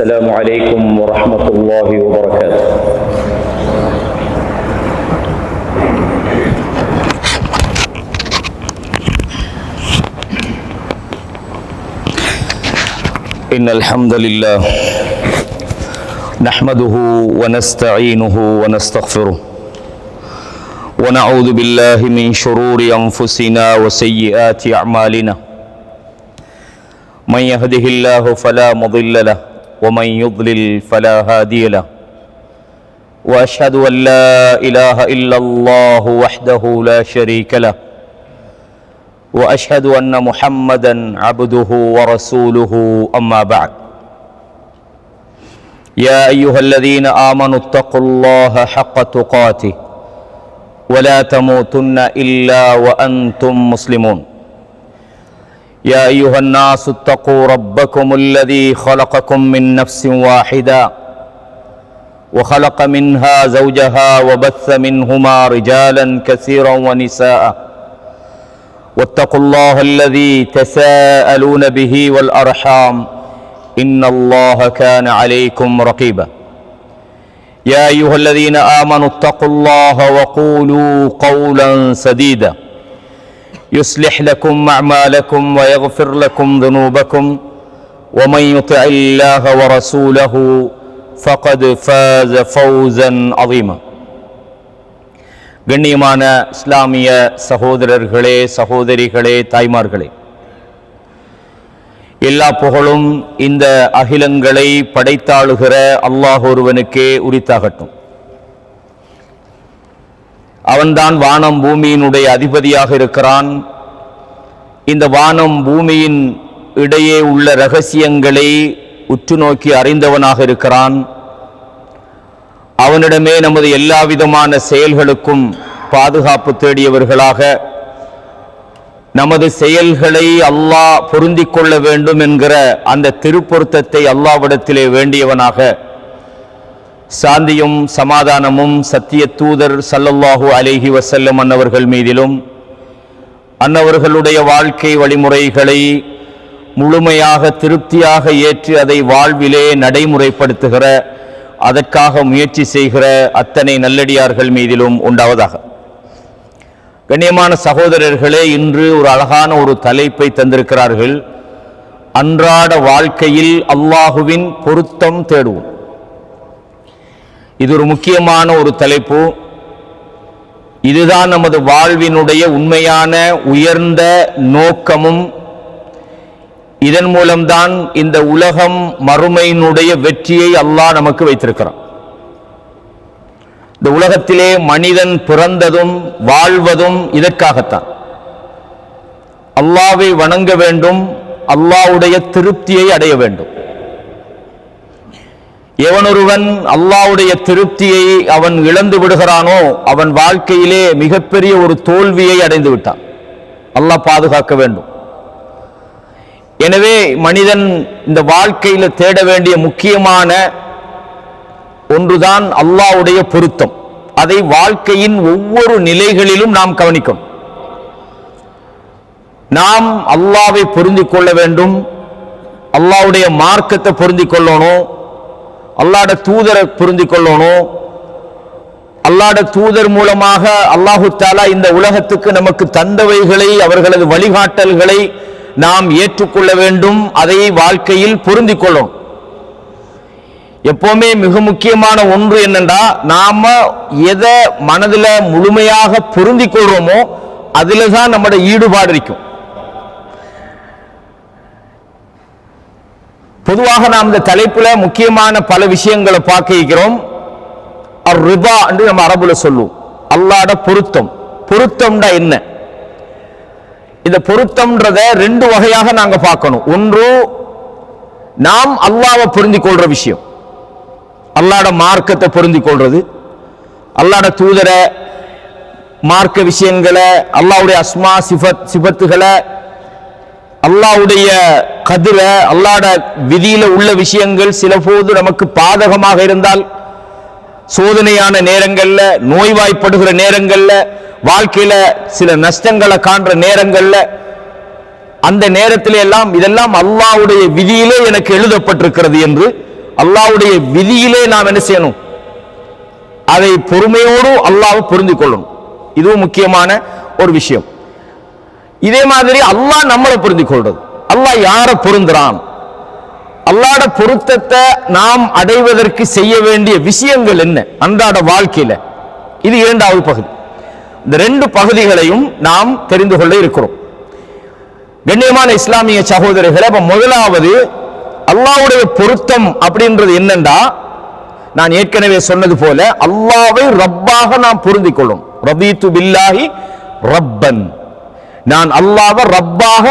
السلام عليكم ورحمة الله وبركاته. إن الحمد لله نحمده ونستعينه ونستغفره ونعوذ بالله من شرور أنفسنا وسيئات أعمالنا من يهده الله فلا مضل له ومن يضلل فلا هادي له وأشهد أن لا إله إلا الله وحده لا شريك له وأشهد أن محمدًا عبده ورسوله أما بعد يا أيها الذين آمنوا اتقوا الله حق تقاته ولا تموتن إلا وأنتم مسلمون يا أيها الناس اتقوا ربكم الذي خلقكم من نفس واحدة وخلق منها زوجها وبث منهما رجالا كثيرا ونساء واتقوا الله الذي تساءلون به والأرحام إن الله كان عليكم رقيبا يا أيها الذين آمنوا اتقوا الله وقولوا قولا سديدا يصلح لكم أعمالكم ويغفر لكم ذنوبكم ومن يطع الله ورسوله فقد فاز فوزا عظيما. கண்ணியமான இஸ்லாமிய சகோதரர்களே, சகோதரிகளே, தாய்மார்களே, எல்லா புகழும் இந்த அகிலங்களை படைத்தாளுகிற அல்லாஹ் ஒருவனுக்கே உரித்தாகட்டும். அவன்தான் வானம் பூமியினுடைய அதிபதியாக இருக்கிறான். இந்த வானம் பூமியின் இடையே உள்ள இரகசியங்களை உற்று நோக்கி அறிந்தவனாக இருக்கிறான். அவனிடமே நமது எல்லா விதமான செயல்களுக்கும் பாதுகாப்பு தேடியவர்களாக, நமது செயல்களை அல்லாஹ் பொருந்திக் கொள்ள வேண்டும் என்கிற அந்த திருப்பொருத்தத்தை அல்லாஹ்விடத்திலே வேண்டியவனாக, சாந்தியும் சமாதானமும் சத்திய தூதர் ஸல்லல்லாஹு அலைஹி வஸல்லம் அன்னவர்கள் மீதிலும், அன்னவர்களுடைய வாழ்க்கை வழிமுறைகளை முழுமையாக திருப்தியாக ஏற்று அதை வாழ்விலே நடைமுறைப்படுத்துகிற, அதற்காக முயற்சி செய்கிற அத்தனை நல்லடியார்கள் மீதிலும் உண்டாவதாக. கண்ணியமான சகோதரர்களே, இன்று ஒரு அழகான ஒரு தலைப்பை தந்திருக்கிறார்கள். அன்றாட வாழ்க்கையில் அல்லாஹுவின் பொருத்தம் தேடுவோம். இது ஒரு முக்கியமான ஒரு தலைப்பு. இதுதான் நமது வாழ்வினுடைய உண்மையான உயர்ந்த நோக்கமும், இதன் மூலம்தான் இந்த உலகம் மறுமையினுடைய வெற்றியை அல்லாஹ் நமக்கு வைத்திருக்கிறான். இந்த உலகத்திலே மனிதன் பிறந்ததும் வாழ்வதும் இதற்காகத்தான். அல்லாஹ்வை வணங்க வேண்டும், அல்லாஹ்வுடைய திருப்தியை அடைய வேண்டும். எவனொருவன் அல்லாஹ்வுடைய திருப்தியை அவன் இழந்து விடுகிறானோ அவன் வாழ்க்கையிலே மிகப்பெரிய ஒரு தோல்வியை அடைந்து விட்டான். அல்லாஹ் பாதுகாக்க வேண்டும். எனவே மனிதன் இந்த வாழ்க்கையில தேட வேண்டிய முக்கியமான ஒன்றுதான் அல்லாஹ்வுடைய பொருத்தம். அதை வாழ்க்கையின் ஒவ்வொரு நிலைகளிலும் நாம் கவனிக்கணும். நாம் அல்லாஹ்வை பொருந்திக் கொள்ள வேண்டும், அல்லாஹ்வுடைய மார்க்கத்தை பொருந்திக் கொள்ளணும், அல்லாஹ்வுடைய தூதரை பொருந்திக் கொள்ளணும். அல்லாஹ்வுடைய தூதர் மூலமாக அல்லாஹு தஆலா இந்த உலகத்துக்கு நமக்கு தந்தவைகளை, அவர்களது வழிகாட்டல்களை நாம் ஏற்றுக்கொள்ள வேண்டும். அதை வாழ்க்கையில் பொருந்திக் கொள்ளும். எப்பவுமே மிக முக்கியமான ஒன்று என்னென்றா, நாம எதை மனதில் முழுமையாக பொருந்திக் கொள்றோமோ அதுல தான் நம்முடைய ஈடுபாடு இருக்கும். பொதுவாக நாம் இந்த தலைப்புல முக்கியமான பல விஷயங்களை பார்க்க இருக்கிறோம். அர்-ரிதா என்று நம்ம அரபுல சொல்லுவோம். அல்லாஹ்வுடைய பொருத்தம். பொருத்தம்னா என்ன? இந்த பொருத்தம்ன்றத ரெண்டு வகையாக நாங்க பார்க்கணும். ஒன்று, நாம் அல்லாஹ்வை பொருந்திக் கொள்ற விஷயம், அல்லாஹ்வுடைய மார்க்கத்தை பொருந்திக் கொள்றது, அல்லாஹ்வுடைய தூதர மார்க்க விஷயங்களை, அல்லாஹ்வுடைய அஸ்மா சிஃபத்துகளை, அல்லாஹ்வுடைய கதிர, அல்லாஹ்வுடைய விதியில உள்ள விஷயங்கள் சில போது நமக்கு பாதகமாக இருந்தால், சோதனையான நேரங்கள்ல, நோய்வாய்ப்படுகிற நேரங்கள்ல, வாழ்க்கையில சில நஷ்டங்களை காண்ற நேரங்கள்ல, அந்த நேரத்திலே எல்லாம் இதெல்லாம் அல்லாஹ்வுடைய விதியிலே எனக்கு எழுதப்பட்டிருக்கிறது என்று அல்லாஹ்வுடைய விதியிலே நாம் என்ன செய்யணும்? அதை பொறுமையோடு அல்லாஹ்வை புரிந்து கொள்ளணும். இதுவும் முக்கியமான ஒரு விஷயம். இதே மாதிரி அல்லாஹ் நம்மளை புரிந்து கொள்றது. அல்லாஹ் யாரை பொருந்துறான், அல்லாஹ்வோட பொருத்தத்தை நாம் அடைவதற்கு செய்ய வேண்டிய விஷயங்கள் என்ன அன்றாட வாழ்க்கையில, இது இரண்டாவது பகுதி. இந்த ரெண்டு பகுதிகளையும் நாம் தெரிந்து கொள்ள இருக்கிறோம். கண்ணியமான இஸ்லாமிய சகோதரர்களே, அப்ப முதலாவது அல்லாஹ்வுடைய பொருத்தம் அப்படின்றது என்னண்டா, நான் ஏற்கனவே சொன்னது போல அல்லாஹ்வை ரப்பாக நாம் புரிந்து கொள்ளும். ரதீது பில்லாஹி ரப்பன், நான் அல்லாஹ்வை ரப்பாக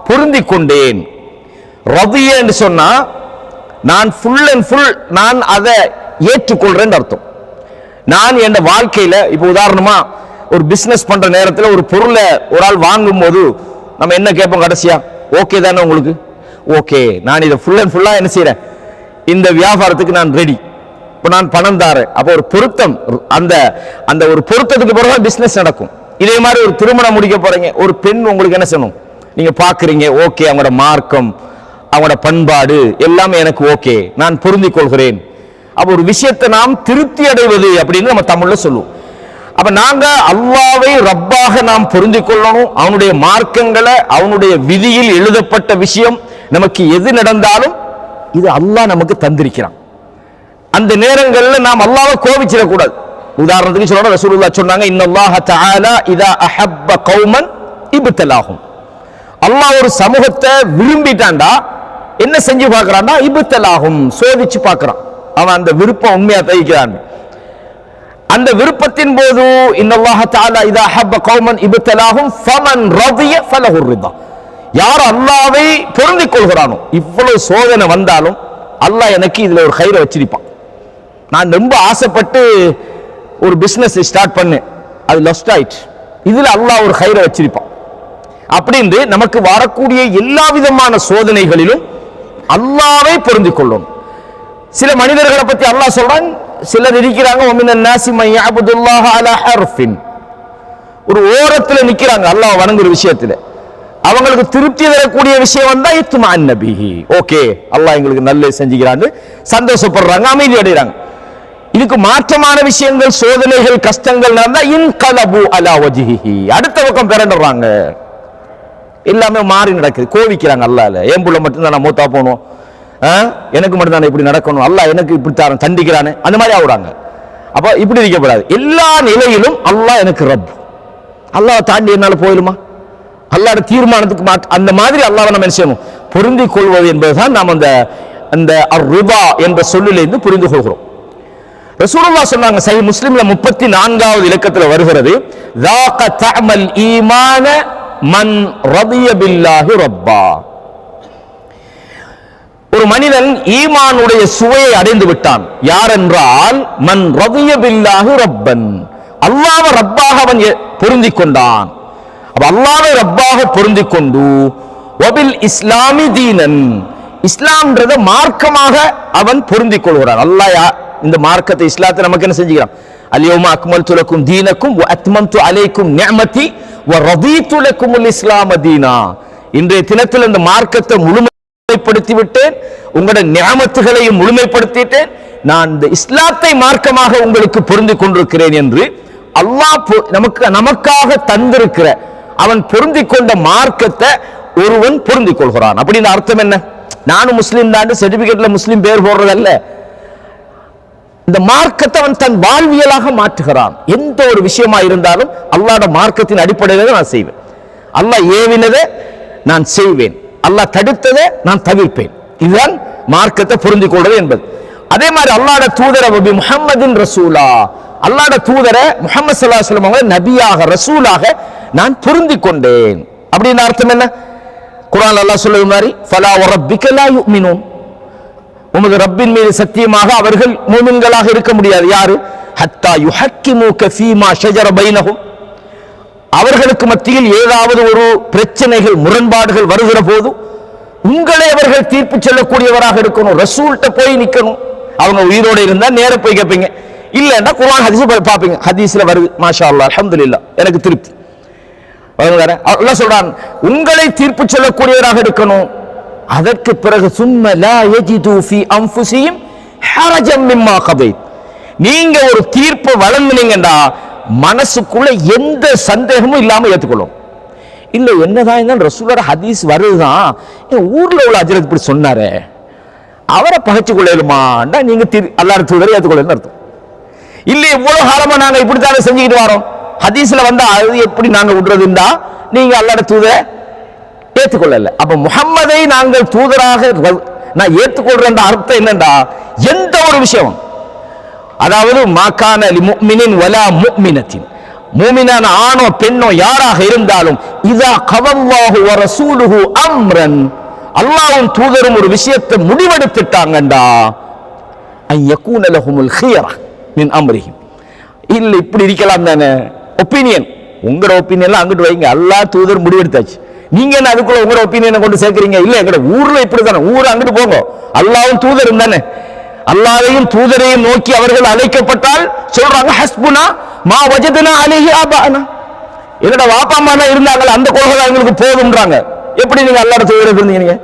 பொருந்தி கொண்டேன். ரதிய என்று சொன்னா நான் ஃபுல் அண்ட் ஃபுல் நான் அதை ஏற்றுக்கொள்றேன்னு அர்த்தம். நான் என் வாழ்க்கையில இப்ப உதாரணமா ஒரு பிசினஸ் பண்ற நேரத்தில் ஒரு பொருளை ஒரு ஆள் வாங்கும் போது நம்ம என்ன கேட்போம் கடைசியா? ஓகே தானே உங்களுக்கு? ஓகே, நான் இதை ஃபுல் அண்ட் ஃபுல்லா என்ன செய்யறேன், இந்த வியாபாரத்துக்கு நான் ரெடி, இப்போ நான் பணம் தாரேன். அப்போ ஒரு பொருத்தம், அந்த அந்த ஒரு பொருத்தத்துக்கு பிறகு பிசினஸ் நடக்கும். இதே மாதிரி ஒரு திருமணம் முடிக்க போறீங்க, ஒரு பெண் உங்களுக்கு என்ன செய்யணும், நீங்க பாக்குறீங்க, ஓகே அவங்களோட மார்க்கம் அவங்களோட பண்பாடு எல்லாமே எனக்கு ஓகே, நான் பொருந்தி கொள்கிறேன். அப்ப ஒரு விஷயத்தை நாம் திருப்தி அடைவது அப்படின்னு நம்ம தமிழ்ல சொல்லுவோம். அப்ப நாங்க அல்லாஹ்வை ரப்பாக நாம் பொருந்தி கொள்ளணும். அவனுடைய மார்க்கங்களை, அவனுடைய விதியில் எழுதப்பட்ட விஷயம் நமக்கு எது நடந்தாலும் இது அல்லாஹ் நமக்கு தந்திருக்கிறான். அந்த நேரங்களில் நாம் அல்லாஹ்வை கோபிச்சிடக்கூடாது. உதாரணத்துக்கு சொல்றோம், ரசூலுல்லாஹ் சொன்னாங்க, இன்னல்லாஹ தஆலா இதா அஹப்ப கௌமன் இப்தலாஹும். அல்லாஹ் ஒரு சமூகத்தை விரும்பிட்டான்டா என்ன செஞ்சு பார்க்கறான்டா, இப்தலாஹும், சோதிச்சு பார்க்கறான். அவன் அந்த விருப்பம் உண்மையா தைக்கிறான். அந்த விருப்பத்தின் போது இன்னல்லாஹ தஆலா இதா அஹப்ப கௌமன் இப்தலாஹும் ஃபமன் ரதிய ஃபலஹு ரிதா, யார் அல்லாஹ்வை பொருந்திக் கொள்கிறானோ, இவ்வளவு சோதனை வந்தாலும் அல்லாஹ் எனக்கு இதுல ஒரு கைரை வச்சிருப்பான். நான் ரொம்ப ஆசைப்பட்டு ஒரு பிசினஸ் ஸ்டார்ட் பண்ணேன், அது லஸ்ட் ஆயிடுச்சு, இதுல அல்லாஹ் ஒரு கைரை வச்சிருப்பான். அப்படின்னு நமக்கு வரக்கூடிய எல்லா விதமான சோதனைகளிலும் அல்லாஹ்வை பொருந்திக் கொள்ளணும். சில மனிதர்களை பத்தி அல்லாஹ் சொல்றான், சிலர் இருக்கிறாங்க, ஒரு ஓரத்துல நிக்கிறாங்க அல்லாஹ் வணங்குற விஷயத்துல, அவங்களுக்கு திருப்தி தரக்கூடிய விஷயம் வந்தா இத்மான் நபிஹி, ஓகே அல்லாஹ் எங்களுக்கு நல்ல செஞ்சுக்கிறாங்க, சந்தோஷப்படுறாங்க, அமைதி அடைகிறாங்க. இதுக்கு மாற்றமான விஷயங்கள், சோதனைகள், கஷ்டங்கள் நடந்தா இன்கலபு அலா வஜ்ஹிஹி, அடுத்த பக்கம் பிறண்டுறாங்க, எல்லாமே மாறி நடக்குது, கோவிக்கிறாங்க அல்லாஹ்ல. என் புள்ள மட்டும்தான் நான் மூத்தா போகணும், எனக்கு மட்டும் தான் இப்படி நடக்கணும், அல்லாஹ் எனக்கு இப்படி தாரன் தண்டிக்கிறானே, அந்த மாதிரி ஆகுறாங்க. அப்ப இப்படி இருக்கப்படாது. எல்லா நிலையிலும் அல்லாஹ் எனக்கு ரப், அல்லாஹ் தாண்டி என்னால போயிடுமா, அல்லாஹ்வோட தீர்மானத்துக்கு அந்த மாதிரி அல்லாஹ்வை நம்ம என்ன செய்யணும், பொருந்திக் கொள்வது என்பதுதான் நாம் அந்த அந்த ரிபா என்ற சொல்லிலிருந்து புரிந்து கொள்கிறோம். ரசூலுல்லாஹ் சொன்னாங்க, சஹீஹ் முஸ்லிம்ல 34வது இலக்கத்தில் வருகிறது, ذاق طعم الإيمان من رضي بالله ربا. ஒரு மனிதன் ஈமானுடைய சுவையை அடைந்து விட்டான். யார் என்றால், மன் ரதிய பில்லாஹி ரப்பன், அல்லாஹ்வை ரப்பாக அவன் பொருந்திக் கொண்டான். அப்ப அல்லாஹ்வை ரப்பாக பொருந்திக் கொண்டு வபில் இஸ்லாமி தீனன், இஸ்லாம்ன்றத மார்க்கமாக அவன் பொருந்திக் கொள்கிறான். அல்லாஹ் இந்த மார்க்கத்தை, இஸ்லாத்தை நமக்கு என்ன செஞ்சுக்கிறான், அல்யௌம அக்மல்து லக்கும் தீனக்கும் வ அத்மம்து அலைக்கும் நிஅமதி வ ரதீது லக்குமுல் இஸ்லாம தீனா. இன்றைய தினத்தில் இந்த மார்க்கத்தை முழுமைப்படுத்தி விட்டேன், உங்களுடைய நிஅமத்துகளையும் முழுமைப்படுத்திட்டேன், நான் இந்த இஸ்லாத்தை மார்க்கமாக உங்களுக்கு பொருந்திக் கொண்டிருக்கிறேன் என்று அல்லாஹ் நமக்காக தந்திருக்கிற, அவன் பொருந்திக் கொண்ட மார்க்கத்தை ஒருவன் பொருந்திக் கொள்கிறான். அப்படின்னு அர்த்தம் என்ன, நானும் முஸ்லீம் தான் சர்டிபிகேட்ல முஸ்லீம் பேர் போடுறதல்ல, இந்த மார்க்கத்தை அவன் தன் வாழ்வியலாக மாற்றுகிறான். எந்த ஒரு விஷயமா இருந்தாலும் அல்லாஹ்வோட மார்க்கத்தின் அடிப்படையில் நான் செய்வேன். அல்லாஹ் ஏவினதை நான் செய்வேன், அல்லாஹ் தடுத்ததை நான் தவிர்ப்பேன். இதுதான் மார்க்கத்தை பொருந்திக் கொள்வது என்பது. அதே மாதிரி அல்லாஹ்வோட தூதர முஹம்மதின் ரசூலா, அல்லாஹ்வோட தூதர முஹம்மது ஸல்லல்லாஹு அலைஹி வஸல்லம் அவங்களை நபியாக ரசூலாக நான் பொருந்திக் கொண்டேன். அப்படின்னு அர்த்தம் என்ன, குர்ஆன்ல அல்லாஹ் சொல்லுற மாதிரி ஃபலா வரப்பிக லா யுமினூன், உமது ரப்பின் மீது சத்தியமாக அவர்கள் மூமின்களாக இருக்க முடியாது. யாரு, ஹத்தா யுஹக்கிமுக ஃபீமா ஷஜர பைனஹும், அவர்களுக்கு மத்தியில் ஏதாவது ஒரு பிரச்சனைகள், முரண்பாடுகள் வருகிற போது உங்களை அவர்கள் தீர்ப்பு சொல்லக்கூடியவராக இருக்கணும். ரசூல்கிட்ட போய் நிக்கணும். அவங்க உயிரோடு இருந்தா நேர போய் கேட்பீங்க, இல்லன்னா குர்ஆன் ஹதீஸ் பார்ப்பீங்க, ஹதீஸ்ல வருது, மாஷா அல்லாஹ் அல்ஹம்துலில்லாஹ் எனக்கு திருப்தி. அல்லாஹ் சொல்றான், உங்களை தீர்ப்பு சொல்லக்கூடியவராக இருக்கணும். அதற்கு பிறகு சும்ம லா யஜிது ஃபீ அன்ஃபுஸிஹிம் ஹரஜம் மிம்மா கதைத், நீங்க ஒரு தீர்ப்பு வழங்குனீங்கடா மனசுக்குள்ள எந்த சந்தேகமும் இல்லாம ஏத்துக்கொள்ளும். இல்ல என்னதான் ரசூலுல்லாஹ் ஹதீஸ் வருதுதான், ஊர்ல உள்ள ஹஜ்ரத் இப்படி சொன்னாரே அவரை பகைச்சு கொள்ளலுமாண்டா நீங்க அல்லாஹ் தூதரை ஏத்துக்கொள்ளன்னு அர்த்தம். இல்ல இவ்வளவு காலமா நாங்க இப்படித்தானே செஞ்சுக்கிட்டு வரோம், ஹதீஸ்ல வந்தா அது எப்படி நாங்க விடுறதுண்டா நீங்க அல்லாஹ் தூதரை ஏத்துக்கொள்ளல. அப்ப முஹம்மதை நாங்கள் தூதராக நான் ஏற்றுக்கொள்ற அர்த்தம் என்னண்டா, எந்த ஒரு விஷயம், அதாவது மாகான முஃமினின் வலா முஃமினத்தின், மூமினான ஆணோ பெண்ணோ யாராக இருந்தாலும், இதா கவல்லாஹு வ ரசூலுஹு அம்ரன், அல்லாஹ்வும் தூதரும் ஒரு விஷயத்தை முடிவெடுத்துட்டாங்கண்டா, அய்யகூன லஹுமுல் ஹியரா மின் அம்ரிஹிம், இல்ல இப்படி இருக்கலாம் தானே ஒப்பீனியன், உங்களோட ஒப்பீனியன் அங்கிட்டு வைங்க, அல்லாஹ் தூதர் முடிவெடுத்தாச்சு, நீங்க என்ன அதுக்குள்ள உங்களோட ஒப்பீனியனை கொண்டு சேர்க்கிறீங்க? இல்ல எங்கட ஊர்ல இப்படித்தானே, ஊர் அங்கிட்டு போங்க, அல்லாஹ்வும் தூதரும் தானே, அல்லாஹ்வையும் தூதரையும் நோக்கி அவர்கள் அழைக்கப்பட்டால் சொல்றாங்க ஹஸ்புனா மா வஜத்னா அலைஹி ஆபானா, என்னோட வாப்பா அம்மா இருந்தாங்க அந்த கொள்கை எங்களுக்கு போதும்ன்றாங்க. எப்படி நீங்க அல்லாஹ்வோட தூதரை புரிந்தீங்க?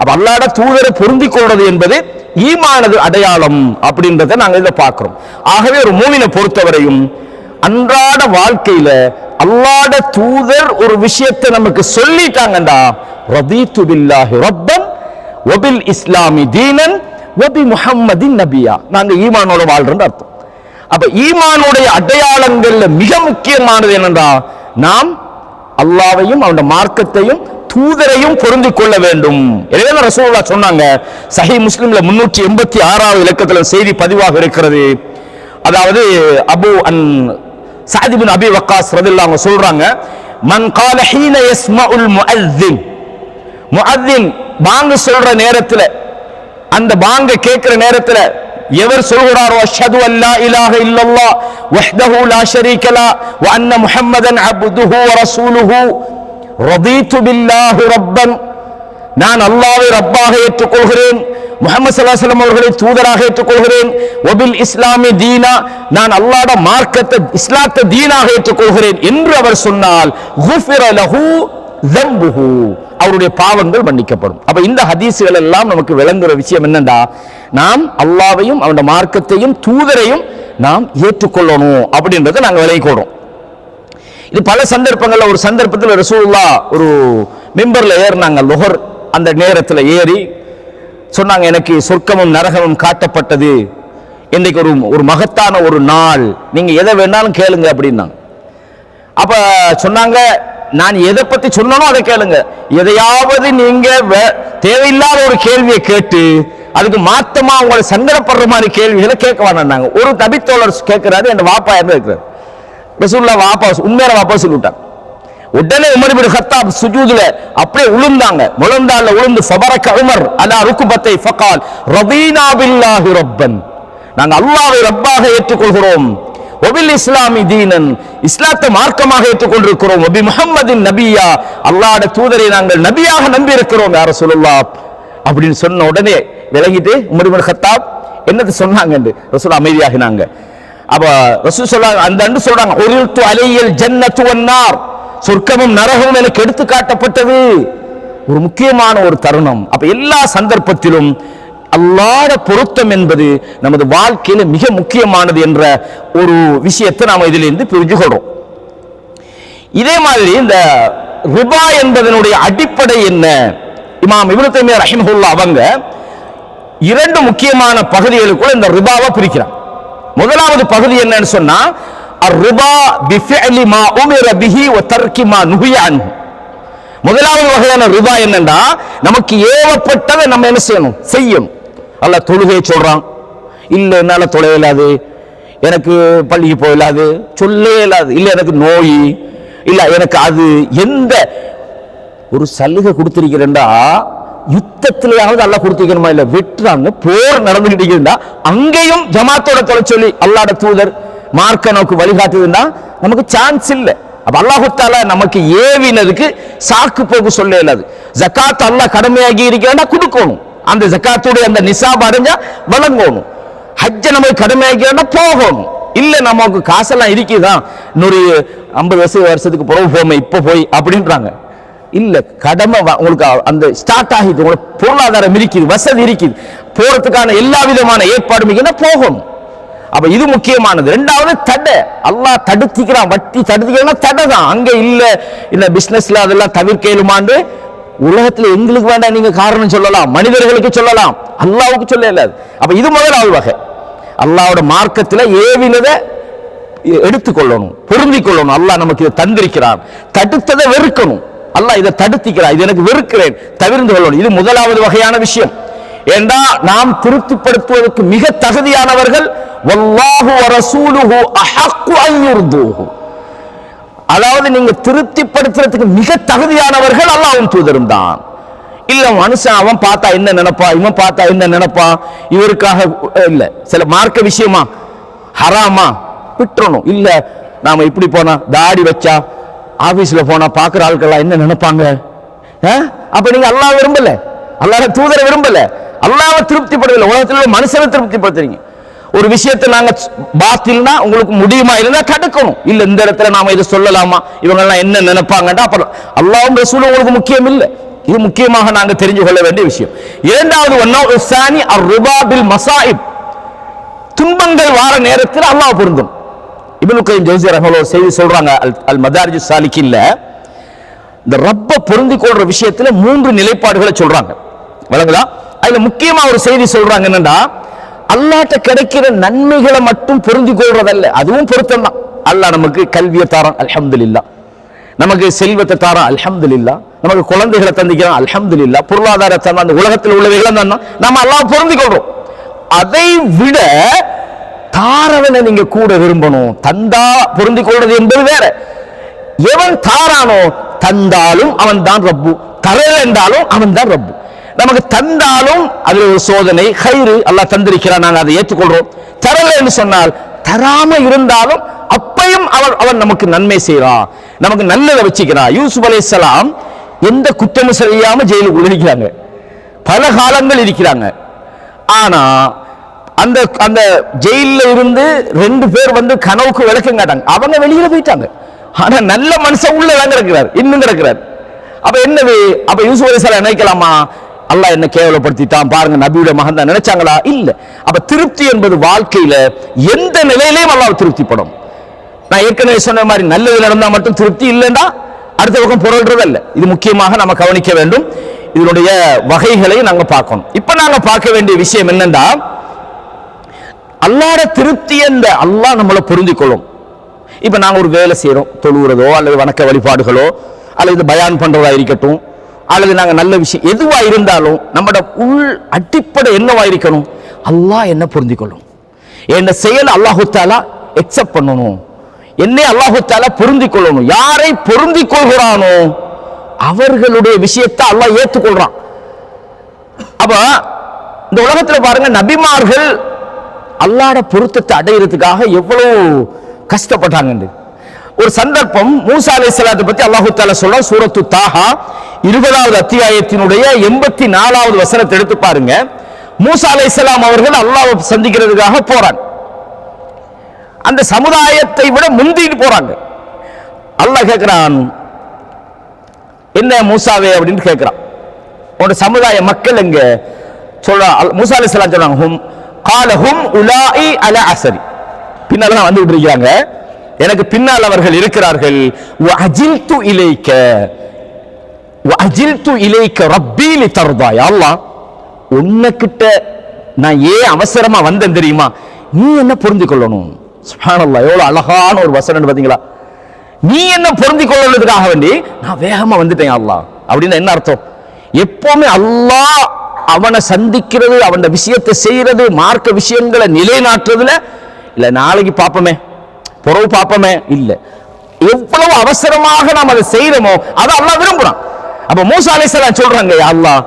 அப்ப அல்லாஹ்வோட தூதரை பொருந்திக் கொள்றது என்பது ஈமானது அடையாளம் அப்படின்றத நாங்க இதை பார்க்கிறோம். ஆகவே ஒரு மூமினை பொறுத்தவரையும் அன்றாட வாழ்க்கையில அல்லாஹ்வோட தூதர் ஒரு விஷயத்தை நமக்கு சொல்லிட்டாங்கடா, ரதீது பில்லாஹி ரப்பன் வபில் இஸ்லாமி தீனன் வபி முஹம்மதின் நபியா, நாங்க ஈமானோட வாழ்றோம் அர்த்தம். அப்ப ஈமானுடைய அடையாளங்கள்ல மிக முக்கியமானது என்னன்னா, நாம் அல்லாஹ்வையும் அவனுடைய மார்க்கத்தையும் தூதரையும் பொருந்திக் கொள்ள வேண்டும். எனவே ரசூலுல்லாஹ் சொன்னாங்க, சஹீஹ் முஸ்லிம்ல 386வது இலக்கத்துல செய்தி பதிவாக இருக்கிறது. அதாவது அபு அன் சஅத் இப்னு அபி வக்காஸ் ரலியல்லாஹு அன்ஹு சொல்றாங்க, மன் கால ஹீன யஸ்மஉல் முஅஸ்ஸின், முஅஸ்ஸின் பாங்கு சொல்ற நேரத்துல, அந்த பாங்க கேட்கிற நேரத்துல எவர் சொல்கிறாரோ, அஷ்ஹது அல்லா இலாஹ இல்லல்லாஹ் வஹ்தஹு லா ஷரீக லஹு வ அன்ன முஹம்மதன் அப்துஹு வ ரசூலுஹு ரதீது பில்லாஹி ரப்பன், நான் அல்லாஹ்வை ரப்பாக ஏற்றுக்கொள்கிறேன், முஹம்மது ஸல்லல்லாஹு அலைஹி வஸல்லம் அவர்களை தூதராக ஏற்றுக்கொள்கிறேன், வபில் இஸ்லாமி தீனா, நான் அல்லாஹ்வுடைய மார்க்கத்தை இஸ்லாத்தை தீனாக ஏற்றுக்கொள்கிறேன் என்று அவர் சொன்னால், குஃபிர லஹு ஸம்புஹு, அவருடைய பாவங்கள் மன்னிக்கப்படும். அப்ப இந்த ஹதீஸ்கள் எல்லாம் நமக்கு விளங்குற விஷயம் என்னண்டா, நாம் அல்லாஹ்வையும் அவனுடைய மார்க்கத்தையும் தூதரையும் நாம் ஏற்றுக்கொள்ளணும் அப்படின்றத நாங்க விளங்கிக்கொள்றோம். இது பல சந்தர்ப்பங்கள்ல, ஒரு சந்தர்ப்பத்தில் ரசூலுல்லாஹ் ஒரு மிம்பர்ல ஏறினாங்க, லுஹர் அந்த நேரத்தில் ஏறி சொன்னாங்க, எனக்கு சொர்க்கமும் நரகமும் காட்டப்பட்டது, இன்னைக்கு ஒரு மகத்தான ஒரு நாள், நீங்க எதை வேணாலும் கேளுங்க அப்படின்னாங்க. அப்ப சொன்னாங்க, நான் எதை பத்தி சொன்னனோ அதை கேளுங்க, எதையாவது நீங்க தேவையில்லாத ஒரு கேள்வியை கேட்டு அதுக்கு மாத்தமா உங்களை சங்கடப்படுற மாதிரி கேள்விகளை கேட்க வேண்டாங்க. ஒரு தபித்தோழர் கேட்கிறாரு, என் வாப்பா இருந்து இருக்கிறார், ரசூலுல்லாஹ் வாப்பா உண்மையான வாப்பா சொல்லிவிட்டாங்க. உடனே உமர் இப்னு கத்தாப் சுஜூதுல அப்படியே உளுந்தாங்க, முழந்தால உளுந்து ஃபபரக உமர் அலா ருக்பத்தை ஃபகால் ரதீனா பில்லாஹி ரப்பன், நாங்க அல்லாஹ்வை ரப்பாக ஏற்றுக்கொள்கிறோம், வபில் இஸ்லாமி தீனன், இஸ்லாத்தை மார்க்கமாக ஏற்றுக்கொண்டிருக்கிறோம், வபி முஹம்மதின் நபியா, அல்லாஹ்வுடைய தூதரை நாங்கள் நபியாக நம்பி இருக்கிறோம் யா ரசூலுல்லாஹ் அப்படின்னு சொன்ன உடனே விளங்கிட்டு உமர் இப்னு கத்தாப் என்னது சொன்னாங்க என்று ரசூல் அமைதியாகினாங்க. அப்ப ரசூல் சொல்றாங்க, அந்த அன்று சொல்றாங்க, உரில்து அலையல் ஜன்னத்து வன்னார், சொர்க்கமும் நரகமும் எனக்கு எடுத்து காட்டப்பட்டது. ஒரு முக்கியமான ஒரு தருணம். அப்ப எல்லா சந்தர்ப்பத்திலும் அல்லாஹ்வுடைய பொருத்தம் என்பது நமது வாழ்க்கையில மிக முக்கியமானது என்ற ஒரு விஷயத்தை நாம இதிலிருந்து புரிஞ்சு கொள்றோம். இதே மாதிரி இந்த ரிபா என்பதனுடைய அடிப்படை என்ன, இமாம் இப்னு தய்மிய்யா ரஹிமஹுல்லாஹ் அவங்க இரண்டு முக்கியமான பகுதிகளுக்குள்ள இந்த ரிபாவை பிரிக்கிறார். முதலாவது பகுதி என்னன்னு சொன்னா, அர்-ரிபா பிஃபிஅலி மா உமிர பிஹி வ தர்கி மா நுஹிய அன்ஹு. முதலாவது வகையான ரிபா என்னன்னா, நமக்கு ஏவப்பட்டதை நம்ம என்ன செய்யணும், செய்யணும். அல்லாஹ் தொழுகை சொல்றான், இல்ல என்னால தொழ இயலாது, எனக்கு பள்ளிக்கு போயிடாது, சொல்ல இயலாது, இல்ல எனக்கு நோய், இல்ல எனக்கு அது, எந்த ஒரு சலுகை கொடுத்திருக்கிறேன்டா, யுத்தத்திலேயாவது அல்லாஹ் கொடுத்திருக்கணுமா, இல்ல வெட்டுறாங்க, போர் நடந்துகிட்டு இருக்குதுண்டா, அங்கேயும் ஜமாத்தோட தொலை சொல்லி அல்லாஹ்வுடைய தூதர் மார்க்க நோக்கு வழிகாட்டுதுன்னா நமக்கு சான்ஸ் இல்லை. அப்ப அல்லாஹ் தஆலா நமக்கு ஏவினதுக்கு சாக்கு போக்கு சொல்ல இயலாது. ஜகாத் அல்லாஹ் கடமையாகி இருக்கிறான்னா கொடுக்கணும், அந்த ஜகாத்துடைய அந்த நிசாப் அடைஞ்சா வழங்கணும். ஹஜ்ஜ நமக்கு கடமையாகிறா போகணும், இல்ல நமக்கு காசெல்லாம் இருக்குதான், இன்னொரு 50 வருஷத்துக்கு பிறகு போமே இப்ப போய் அப்படின்றாங்க. இல்ல, கடமை உங்களுக்கு அந்த ஸ்டார்ட் ஆகிது, உங்களுக்கு பொருளாதாரம் இருக்குது, வசதி இருக்குது, போறதுக்கான எல்லா விதமான ஏற்பாடு போகணும். அப்ப இது முக்கியமானது. இரண்டாவது தடை, அல்லாஹ் தடுத்திக்கிறான், வட்டி தடுத்திக்கிறான், தடை தான். அங்க இல்ல இந்த பிசினஸ்ல அதெல்லாம் தவிர்க்க இயலுமாண்டு உலகத்துல எங்களுக்கு வேண்டாம் நீங்க காரணம் சொல்லலாம், மனிதர்களுக்கு சொல்லலாம், அல்லாஹ்வுக்கு சொல்ல இயலாது. அப்ப இது முதலாவது வகை. அல்லாஹ்வோட மார்க்கத்துல ஏவினதை எடுத்துக்கொள்ளணும், பொருந்திக் கொள்ளணும். அல்லாஹ் நமக்கு இதை தந்திருக்கிறான், தடுத்ததை வெறுக்கணும். அல்லாஹ் இதை தடுத்திக்கிறான், இது எனக்கு வெறுக்கிறேன், தவிர்த்து கொள்ளணும். இது முதலாவது வகையான விஷயம். ஏண்டா நாம் திருப்திப்படுத்துவதற்கு மிக தகுதியானவர்கள் வல்லாஹு வ ரசூலுஹு அஹக்கு அன் யுர்தூஹு. அதாவது நீங்க திருப்திப்படுத்துறதுக்கு மிக தகுதியானவர்கள் அல்லாஹ்வின் தூதரும் தான். இல்ல மனுஷன் அவன் பார்த்தா என்ன நினைப்பா, இவன் பார்த்தா என்ன நினைப்பா, இவருக்காக இல்ல சில மார்க்க விஷயமா ஹராமா விட்டுறணும். இல்ல நாம இப்படி போனா தாடி வச்சா ஆபீஸ்ல போனா பாக்குற ஆட்கள் என்ன நினைப்பாங்க, அப்ப நீங்க அல்லாஹ் விரும்பல, அல்லாஹ் தூதரை விரும்பல, அல்லாஹ்வை திருப்திப்படுத்தல, உலகத்தில் மனுஷனை திருப்திப்படுத்துறீங்க. ஒரு விஷயத்தை நாங்க பாத்தில்னா உங்களுக்கு முடியுமா இல்லைன்னா தடுக்கணும். இல்ல இந்த இடத்துல நாம இதை சொல்லலாமா, இவங்க எல்லாம் என்ன நினைப்பாங்கடா, அப்புறம் அல்லாஹ்வும் ரசூலும் உங்களுக்கு முக்கியம் இல்லை. இது முக்கியமாக நாங்க தெரிஞ்சு கொள்ள வேண்டிய விஷயம். இரண்டாவது துன்பங்கள் வார நேரத்தில் அல்லாஹ் பொருந்தும். இப்னு கய்யிம் ஜௌஸிய்யா ரஹ்மத்துல்லாஹி செய்தி சொல்றாங்க அல் மதாரிஜு சாலிகின்ல, இந்த ரப்ப பொருந்திக் கொள்ற விஷயத்துல 3 நிலைப்பாடுகளை சொல்றாங்க. வழங்குதா? அதுல முக்கியமா ஒரு செய்தி சொல்றாங்க என்னன்னா, அல்லாஹ்ட்ட கிடைக்கிற நன்மைகளை மட்டும் பொருந்திக் கொள்றதல்ல, அதுவும் பொருத்தம் தான். அல்லாஹ் நமக்கு கல்வியை தாரான், அல்ஹம்துலில்லாஹ். நமக்கு செல்வத்தை தாரான், அல்ஹம்துலில்லாஹ். நமக்கு குழந்தைகளை தந்திக்கிறான், அல்ஹம்துலில்லாஹ். பொருளாதாரத்தை அந்த உலகத்தில் உள்ளவைகளை தான் நம்ம அல்லாஹ் பொருந்திக் கொள்றோம். அதை விட தாரவனை நீங்க கூட விரும்பணும். தந்தா பொருந்திக் கொள்றது என்பது வேற. எவன் தாரானோ தந்தாலும் அவன் தான் ரப்பு, தரல என்றாலும் அவன் தான் ரப்பு. நமக்கு தந்தாலும் அதுல ஒரு சோதனை ஹைரு, அல்லாஹ் தந்திருக்கிறான், நாங்கள் அதை ஏற்றுக்கொள்றோம். தரல என்று சொன்னால் தராம இருந்தாலும் அப்பையும் அவன் நமக்கு நன்மை செய்யறான், நமக்கு நல்லதை வச்சுக்கிறான். யூசுப் அலைஹிஸ்ஸலாம் எந்த குற்றமும் செய்யாம ஜெயிலுக்குள்ள இருக்கிறாங்க, பல காலங்கள் இருக்கிறாங்க. ஆனா அந்த அந்த ஜெயில இருந்து 2 பேர் வந்து கனவுக்கு விளக்கம் காட்டாங்க, அவங்க வெளியில போயிட்டாங்க. ஆனா நல்ல மனுஷன் உள்ள இருக்கிறார், இன்னும் இருக்கிறார். அப்ப என்னது, அப்ப யூசுப் அலைஹிஸ்ஸலாம் நினைக்கலாமா, அல்லாஹ் என்ன கேவலப்படுத்திட்டான் பாருங்க, நபியோட மகன் தான் நினைச்சாங்களா? இல்ல. அப்ப திருப்தி என்பது வாழ்க்கையில எந்த நிலையிலையும் அல்லாஹ் திருப்திப்படும். நான் ஏற்கனவே சொன்ன மாதிரி நல்லது நடந்தா மட்டும் திருப்தி இல்லைன்னா அடுத்த பக்கம் பொருள்றதல்ல. இது முக்கியமாக நம்ம கவனிக்க வேண்டும். இதனுடைய வகைகளை நாங்க பார்க்கணும். இப்ப நாங்க பார்க்க வேண்டிய விஷயம் என்னன்னா, அல்லாஹ்வோட திருப்தி என்ற அல்லாஹ் நம்மளை பொருந்திக் கொள்ளும். இப்ப நாங்க ஒரு வேலை செய்யறோம், தொழுகிறதோ அல்லது வணக்க வழிபாடுகளோ அல்லது பயான் பண்றதா இருக்கட்டும், அல்லது நாங்க நல்ல விஷயம் எதுவா இருந்தாலும் நம்மட உள் அடிப்படை என்னவா இருக்கணும், அல்லாஹ் என்ன பொருந்திக் கொள்ளும், என் செயல் அல்லாஹு தஆலா எக்ஸெப்ட் பண்ணணும், என்னை அல்லாஹு தஆலா பொருந்திக் கொள்ளணும். யாரை பொருந்திக் கொள்கிறானோ அவர்களுடைய விஷயத்தை அல்லாஹ் ஏற்றுக்கொள்றான். அப்ப இந்த உலகத்துல பாருங்க, நபிமார்கள் அல்லாஹ்வோட பொருத்தத்தை அடையிறதுக்காக எவ்வளவு கஷ்டப்பட்டாங்க. ஒரு சந்தர்ப்பம் மூசா அலைஹிஸ்ஸலாத்தை பத்தி அல்லாஹு தஆலா சொல்ற சூரத்து தாஹா 20வது அத்தியாயத்தினுடைய 84வது வசனத்தை எடுத்து பாருங்க. மூசா அலைஹிஸ்ஸலாம் அவர்கள் அல்லாஹ்வை சந்திக்கிறதுக்காக போறாங்க. அந்த சமுதாயத்தை விட முந்திட்டு போறாங்க. அல்லாஹ் கேட்கிறான், என்ன மூசாவே அப்படின்னு கேட்கிறான், உன்னோட சமுதாய மக்கள் எங்க சொல்ற? மூசா அலைஹிஸ்ஸலாம் சொல்றாங்க, ஹும் கால ஹும் உலாஇ அலா அஸரி, பின்னால வந்துட்டு இருக்காங்க, எனக்கு பின்னால் அவர்கள் இருக்கிறார்கள். வஅஜில்து இலைக்க வஅஜில்து இலைக்க ரப்பி லிதர்தா, யா அல்லாஹ் உன்கிட்ட நான் ஏன் அவசரமா வந்தேன் தெரியுமா, நீ என்ன பொருந்திக் கொள்ளணும். சுப்ஹானல்லாஹ், எவ்வளவு அழகான ஒரு வசனம் பாத்தீங்களா. நீ என்ன பொருந்திக் கொள்ளறதுக்காக வேண்டி நான் வேகமா வந்துட்டேன் அல்லாஹ். அப்படின்னா என்ன அர்த்தம்? எப்பவுமே அல்லாஹ் அவனை சந்திக்கிறது, அவன் விஷயத்தை செய்யறது, மார்க்க விஷயங்களை நிலைநாட்டுறதுல இல்ல நாளைக்கு பாப்பமே பொறவு பாப்பமே இல்ல, எவ்வளவு அவசரமாக நாம் அதை செய்யறோமோ அதை அல்லாஹ் விரும்புறான். அப்ப மூசா அலைஹிஸ்ஸலாம் சொல்றாங்க, யா அல்லாஹ்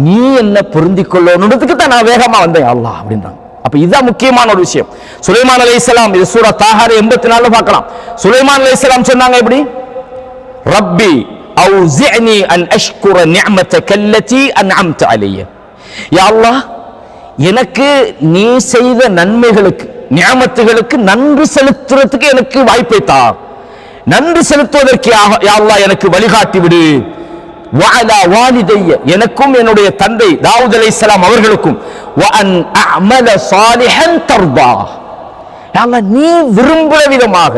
நீ என்ன பொருந்திக் கொள்ளணும்ன்றதுக்கு தான் நான் வேகமா வந்தேன் அல்லாஹ் அப்படின்றாங்க. அப்ப இதுதான் முக்கியமான ஒரு விஷயம். சுலைமான் அலைஹிஸ்ஸலாம், இது சூரா தாஹா 84 பார்க்கலாம். சுலைமான் அலைஹிஸ்ஸலாம் சொன்னாங்க எப்படி, ரப்பி அவுஸிஅனி அன் அஷ்குர நிஅமதக அல்லதி அன்அம்த அலைய, யா அல்லாஹ் எனக்கு நீ செய்த நன்மைகளுக்கு நிஅமத்துகளுக்கு நன்றி செலுத்துறதுக்கு எனக்கு வாய்ப்பை தா, நன்றி செலுத்துவதற்கு யா அல்லாஹ் எனக்கு வழிகாட்டி விடு. வஅலா வாலிதைய, எனக்கும் என்னுடைய தந்தை தாவூத் அலைஹிஸ்ஸலாம் அவர்களுக்கும், வஅன் அஅமல சாலிஹன் தர்தா, யா அல்லாஹ் நீ விரும்புகிற விதமாக,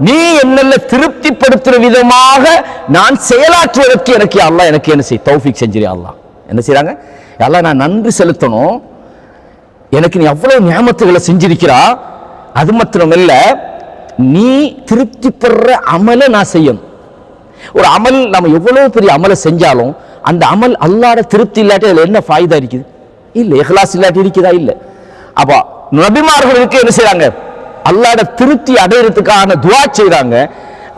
நீ என்னென்ன திருப்திப்படுத்துற விதமாக நான் செயலாற்றுவதற்கு எனக்கு யா அல்லாஹ் எனக்கு என்ன செய் தௌஃபீக் செஞ்சிரு. அல்லாஹ் என்ன செய்றாங்க, யா அல்லாஹ் நான் நன்றி செலுத்தணும், எனக்கு நீ அவ்வளவு நியாமத்துகளை செஞ்சிருக்கிறா, அது மாத்திரமல்ல நீ திருப்தி பெற அமலை நான் செய்யணும். ஒரு அமல் நம்ம எவ்வளவு பெரிய அமலை செஞ்சாலும் அந்த அமல் அல்லாஹ்ட திருப்தி இல்லாட்டி அதுல என்ன ஃபாயிதா இருக்குது? இல்ல. இஹ்லாஸ் இல்லாட்டி இருக்குதா? இல்ல. அப்ப நபிமார்களுக்கு என்ன செய்றாங்க, அல்லாஹ்ட திருப்தி அடையறதுக்கான துஆ செய்றாங்க.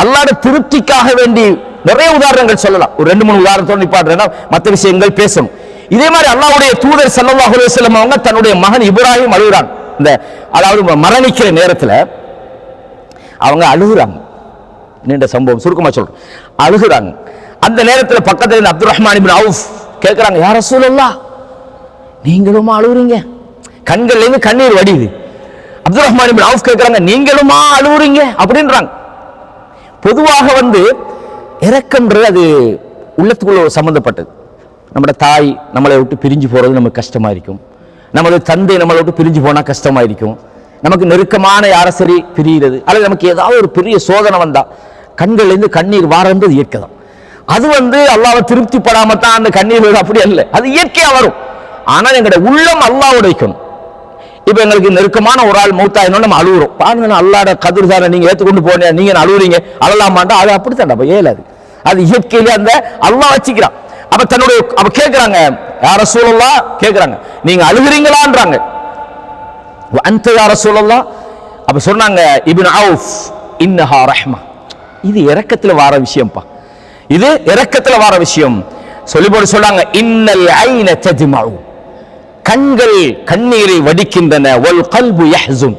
அல்லாஹ்ட திருப்திக்காக வேண்டி நிறைய உதாரணங்கள் சொல்லலாம். ஒரு 2-3 உதாரணத்தோட நிப்பாட்டுறேன்னா மற்ற விஷயங்கள் பேசணும். இதே மாதிரி அல்லாஹ்வுடைய தூதர் ஸல்லல்லாஹு அலைஹி வஸல்லம் அவங்க தன்னுடைய மகன் இப்ராஹிம் அழுகுறாங்க. இந்த அதாவது மரணிக்கிற நேரத்துல அவங்க அழுகுறாங்க. நீண்ட சம்பவம் சுருக்கமா சொல்றேன். அழுகுறாங்க. அந்த நேரத்துல பக்கத்துல இருந்த அப்துர் ரஹ்மான் இப்னு அவுஃப் கேட்கிறாங்க, யா ரசூலல்லாஹ் நீங்களுமா அழுகுறீங்க? கண்கள்ல இருந்து கண்ணீர் வடியுது. அப்துர் ரஹ்மான் இப்னு அவுஃப் கேட்கிறாங்க, நீங்களுமா அழுகுறீங்க அப்படின்றாங்க. பொதுவாக இரக்கம்ன்றது அது உள்ளத்துக்குள்ள சம்பந்தப்பட்டது. நம்ம தாய் நம்மளை விட்டு பிரிஞ்சு போறது நமக்கு கஷ்டமா இருக்கும். நமது தந்தை நம்மளை விட்டு பிரிஞ்சு போனா கஷ்டமா இருக்கும். நமக்கு நெருக்கமான யார சரி பிரிகிறது, அல்லது நமக்கு ஏதாவது ஒரு பெரிய சோதனை வந்தா கண்கள்ல இருந்து கண்ணீர் வாரது இயற்கைதான். அது அல்லாஹ்வை திருப்திப்படாம தான் அந்த கண்ணீர் வரும், அப்படி அல்ல, அது இயற்கையா வரும். ஆனால் எங்களுடைய உள்ளம் அல்லாஹ்வோட வைக்கணும். இப்ப எங்களுக்கு நெருக்கமான ஒரு ஆள் மௌத்தாயினோம், நம்ம அழுகுறோம். பாருங்க அல்லாஹ்ட கதிர் தானே, நீங்க ஏத்துக்கொண்டு போனீங்க, நீங்க அழுகுறீங்க, அழலாமாண்டா அது அப்படித்தான் ஏலாது. அது இயற்கையிலே அந்த அல்லாஹ் வச்சுக்கிறான். அப்ப தன்னுடைய அப்ப கேட்கிறாங்க, யா ரசூலல்லாஹ் கேட்கிறாங்க, நீங்க அழுகுறீங்களான்றாங்க. அன்த யா ரசூலல்லாஹ், அப்ப சொன்னாங்க இப்னு அவுஃப், இன்னஹா ரஹ்மா, இது இரக்கத்துல வார விஷயம்ப்பா, இது இரக்கத்துல வார விஷயம். சொல்லி போட்டு சொன்னாங்க, இன்னல் ஐன தஜ்மஉ, கண்கள் கண்ணீரை வடிக்கின்றன, வல் கல்பு யஹ்ஸுன்,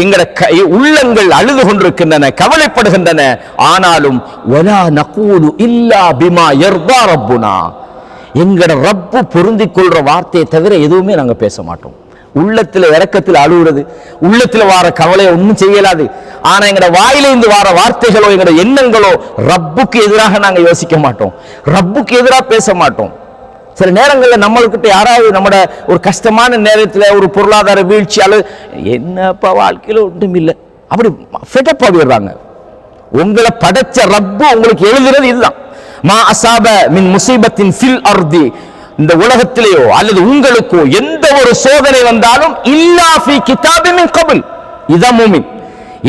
எங்கட உள்ளங்கள் அழுது கொண்டிருக்கின்றன, கவலைப்படுகின்றன. ஆனாலும் வலா நகூலு இல்லா பிமா யர்தா ரப்புனா, எங்கட ரப்பு பொருந்திக் கொள்ற வார்த்தையை தவிர எதுவுமே நாங்க பேச மாட்டோம். உள்ளத்துல இரக்கத்தில் அழுகுறது, உள்ளத்துல வார கவலையை ஒன்றும் செய்யலாது. ஆனா எங்கட வாயிலிருந்து வார வார்த்தைகளோ எங்கட எண்ணங்களோ ரப்புக்கு எதிராக நாங்க யோசிக்க மாட்டோம், ரப்புக்கு எதிராக பேச மாட்டோம். சில நேரங்களில் நம்மளுக்கிட்ட யாராவது நம்மட ஒரு கஷ்டமான நேரத்தில் ஒரு பொருளாதார வீழ்ச்சி அல்லது என்னப்பா வாழ்க்கையில் ஒன்றும் இல்லை அப்படி ஃபெட்டப் ஆகிடுறாங்க. உங்களை படைச்ச ரப்பு உங்களுக்கு எழுதுறது இதுதான், மா அஸாப மின் முஸீபத்தின் ஃபில் அர்தி, இந்த உலகத்திலேயோ அல்லது உங்களுக்கோ எந்த ஒரு சோதனை வந்தாலும் இல்லா ஃபீ கிதாபின் மின் கபில், இதான் மூமின்.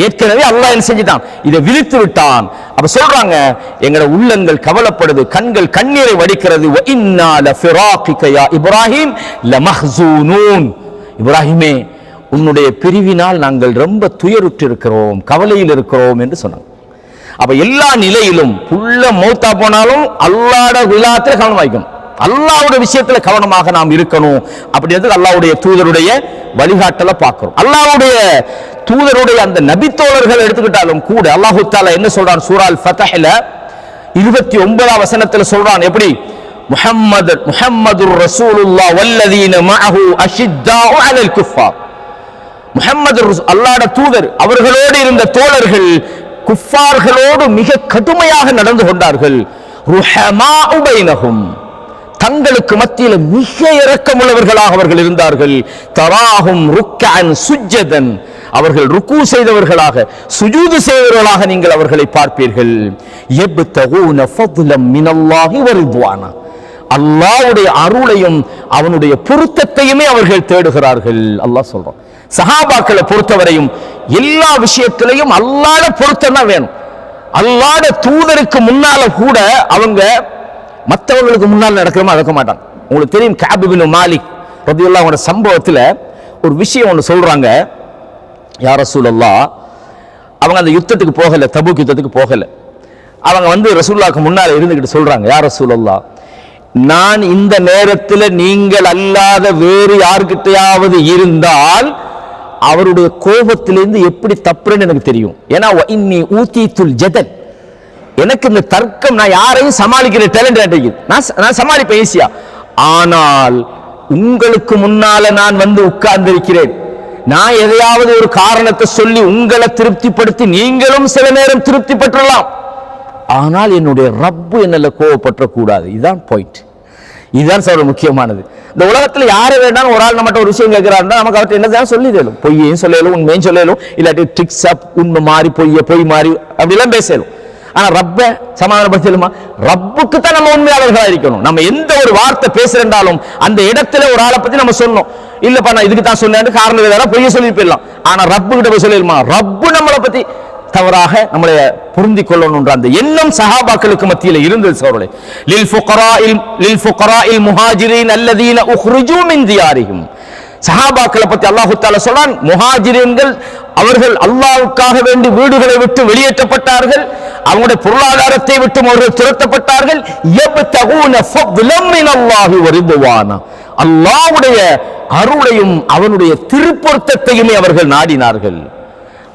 ஏற்கனவே அல்லாஹ் என்ன செஞ்சிட்டான், இதை விதித்து விட்டான். அப்ப சொல்றாங்க, எங்கட உள்ளங்கள் கவலைப்படுது, கண்கள் கண்ணீரை வடிக்கிறது. வ இன்னா லஃபிராகிக யா இப்ராஹிம் லமஹ்ஸூனூன், இப்ராஹிமே உன்னுடைய பிரிவினால் நாங்கள் ரொம்ப துயருற்று இருக்கிறோம், கவலையில் இருக்கிறோம் என்று சொன்னாங்க. அப்ப எல்லா நிலையிலும் புள்ள மௌத்தா போனாலும் அல்லாஹ்வுடைய விலாத்துல கவனம் வைக்கணும், அல்லாஹ்வுடைய விஷயத்துல கவனமாக நாம் இருக்கணும். அப்படின்றது அல்லாஹ்வுடைய தூதருடைய வழிகாட்டலை பார்க்கிறோம். அல்லாஹ்வுடைய தூதருடைய அந்த நபித்தோழர்கள் எடுத்துக்கிட்டாலும் கூட அல்லாஹ் தஆலா என்ன சொல்றான், சூரா அல் ஃபத்ஹ்ல 29ஆம் வசனத்துல சொல்றான், எப்படி முஹம்மதுர் ரசூலுல்லாஹ் வல்லதீன மஅஹு அஷித்தாஉ அலல் குஃபார், முஹம்மது அல்லாஹ்வுடைய தூதர் அவர்களோடு இருந்த தோழர்கள் குஃபார்களோடு மிக கடுமையாக நடந்து கொண்டார்கள். ருஹமாஉ பைனஹும், தங்களுக்கு மத்தியில் மிக இரக்கமுள்ளவர்களாக அவர்கள் இருந்தார்கள். தராஹும் ருக்கஅன் சுஜ்ஜதன், அவர்கள் ருக்கு செய்தவர்களாக சுஜூது செய்தவர்களாக நீங்கள் அவர்களை பார்ப்பீர்கள். யப்தகூன ஃபضலம் மினல்லாஹி வ ரிضவானா, அல்லாஹ்வுடைய அருளையும் அவனுடைய பொருத்தத்தையுமே அவர்கள் தேடுகிறார்கள். அல்லாஹ் சொல்றான், சஹாபாக்களை பொறுத்தவரையும் எல்லா விஷயத்திலையும் அல்லாஹ்வுடைய பொருத்தம் தான் வேணும். அல்லாஹ்வுடைய தூதருக்கு முன்னால கூட அவங்க மற்றவங்களுக்கு முன்னால் நடக்கிறமா நடக்க மாட்டாங்க. உங்களுக்கு தெரியும், கஅப் இப்னு மாலிக் ரலியல்லாஹு அன்ஹு சம்பவத்துல ஒரு விஷயம் ஒன்று சொல்றாங்க, யா ரசூலல்லாஹ், அவங்க அந்த யுத்தத்துக்கு போகல, தபூக் யுத்தத்துக்கு போகல. அவங்க ரசூலுல்லாஹ்க்கு முன்னால இருந்துகிட்டு சொல்றாங்க, யா ரசூலல்லாஹ், நான் இந்த நேரத்தில் நீங்கள் அல்லாத வேறு யார்கிட்டையாவது இருந்தால் அவருடைய கோபத்திலிருந்து எப்படி தப்புறேன்னு எனக்கு தெரியும். ஏன்னா இன்னி ஊதீத்துல் ஜதல், எனக்கு இந்த தர்க்கம், நான் யாரையும் சமாளிக்கிற டேலண்ட் நான் சமாளிப்பேன் ஈஸியா. ஆனால் உங்களுக்கு முன்னால நான் உட்கார்ந்து இருக்கிறேன், நான் எதையாவது ஒரு காரணத்தை சொல்லி உங்களை திருப்திப்படுத்தி நீங்களும் சில நேரம் திருப்தி பெற்றலாம். ஆனால் என்னுடைய ரப்பு என்னல கோவப்பற்ற கூடாது. இதுதான் பாயிண்ட். இதுதான் சொல்ற முக்கியமானது. இந்த உலகத்துல யாரை வேண்டாம் ஒரு ஆள் நம்மகிட்ட ஒரு விஷயம் கேட்கிறாருன்னா நமக்கு அவர்கிட்ட என்னதான் சொல்லி தரும். பொய்யையும் சொல்லலும் உண்மையும் சொல்லலும், இல்லாட்டி ட்ரிக்ஸ் அப் உண்மை மாறி பொய் மாறி அப்படிலாம் பேசலும். ஆனா ரப்ப சமாதானப்படுத்தலுமா? ரப்புக்கு தான் நம்ம உண்மையாளர்களா இருக்கணும். நம்ம எந்த ஒரு வார்த்தை பேசுறாலும் அந்த இடத்துல ஒரு ஆளை பத்தி நம்ம சொன்னோம், இல்லப்பா நான் இதுக்கு தான் சொன்னேன் காரணம் வேற பொய்ய சொல்லி போயிடலாம். ஆனா ரப்பு கிட்ட போய் சொல்லிடுமா? ரப்பு நம்மளை பத்தி தவறாக நம்மளை பொருந்தி கொள்ளணும்ன்ற அந்த எண்ணம் சஹாபாக்களுக்கு மத்தியில் இருந்தது. சோழர்களே, லில் ஃபுகராஇல் முஹாஜிரின் அல்லதீன உக்ரிஜூ மின் தியாரிஹிம், சஹாபாக்களை பத்தி அல்லாஹ் தஆலா சொல்றான், முஹாஜிரீன்கள் அவர்கள் அல்லாஹ்வுக்காக வேண்டி வீடுகளை விட்டு வெளியேற்றப்பட்டார்கள், அவங்களுடைய பொருளாதாரத்தை விட்டு அவர்கள் துரத்தப்பட்டார்கள். யப்தகூன ஃபத்லம் மினல்லாஹி வ ரிضவானா, அல்லாஹ்வுடைய அருளையும் அவனுடைய திருப்பொருத்தத்தையுமே அவர்கள் நாடினார்கள்.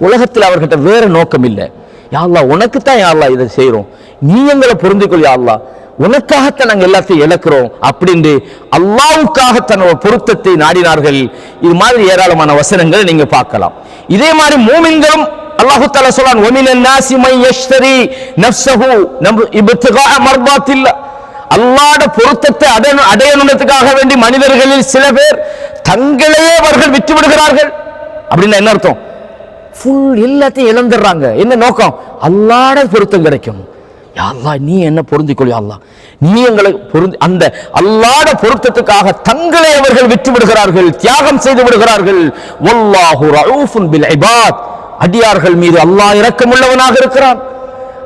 உலகத்தில் அவர்கிட்ட வேற நோக்கம் இல்லை. யா அல்லாஹ் உனக்கு தான் யா அல்லாஹ் இதை செய்யறோம், நீ எங்களை பொருந்திக்கொள் யா அல்லாஹ், உனக்காகத்தான் நாங்கள் எல்லாத்தையும் இழக்கிறோம் அப்படின்னு அல்லாஹ்வுக்காக தன்னோட பொருத்தத்தை நாடினார்கள். இது மாதிரி ஏராளமான வசனங்களை நீங்க பார்க்கலாம். இதே மாதிரி மூமின்களும் அல்லாஹ் தஆலா சொல்றான், வமினன் நாஸி மை யஷ்தரி நஃப்ஸஹு இப்திகாஅ மர்தாத்தில்லாஹ், அல்லாஹ்வுடைய பொருத்தத்தை அடையணுன்றதுக்காக வேண்டி மனிதர்களில் சில பேர் தங்களையே அவர்கள் விட்டு விடுகிறார்கள். அப்படின்னா என்ன அர்த்தம்? ஃபுல் எல்லாத்தையும் இழந்துடுறாங்க. என்ன நோக்கம்? அல்லாஹ்வுடைய பொருத்தம் கிடைக்கும். யா அல்லாஹ் நீ என்ன பொருந்திக்கொள், யா அல்லாஹ் நீ எங்களை பொருந்தி, அந்த அல்லாஹ்வுடைய பொருத்தத்துக்காக தங்களை அவர்கள் விட்டு விடுகிறார்கள், தியாகம் செய்து விடுகிறார்கள். வல்லாஹு ரഊஃபுன் பில் இபாத், அடியார்கள் மீது அல்லாஹ் இரக்கமுள்ளவனாக இருக்கிறான்.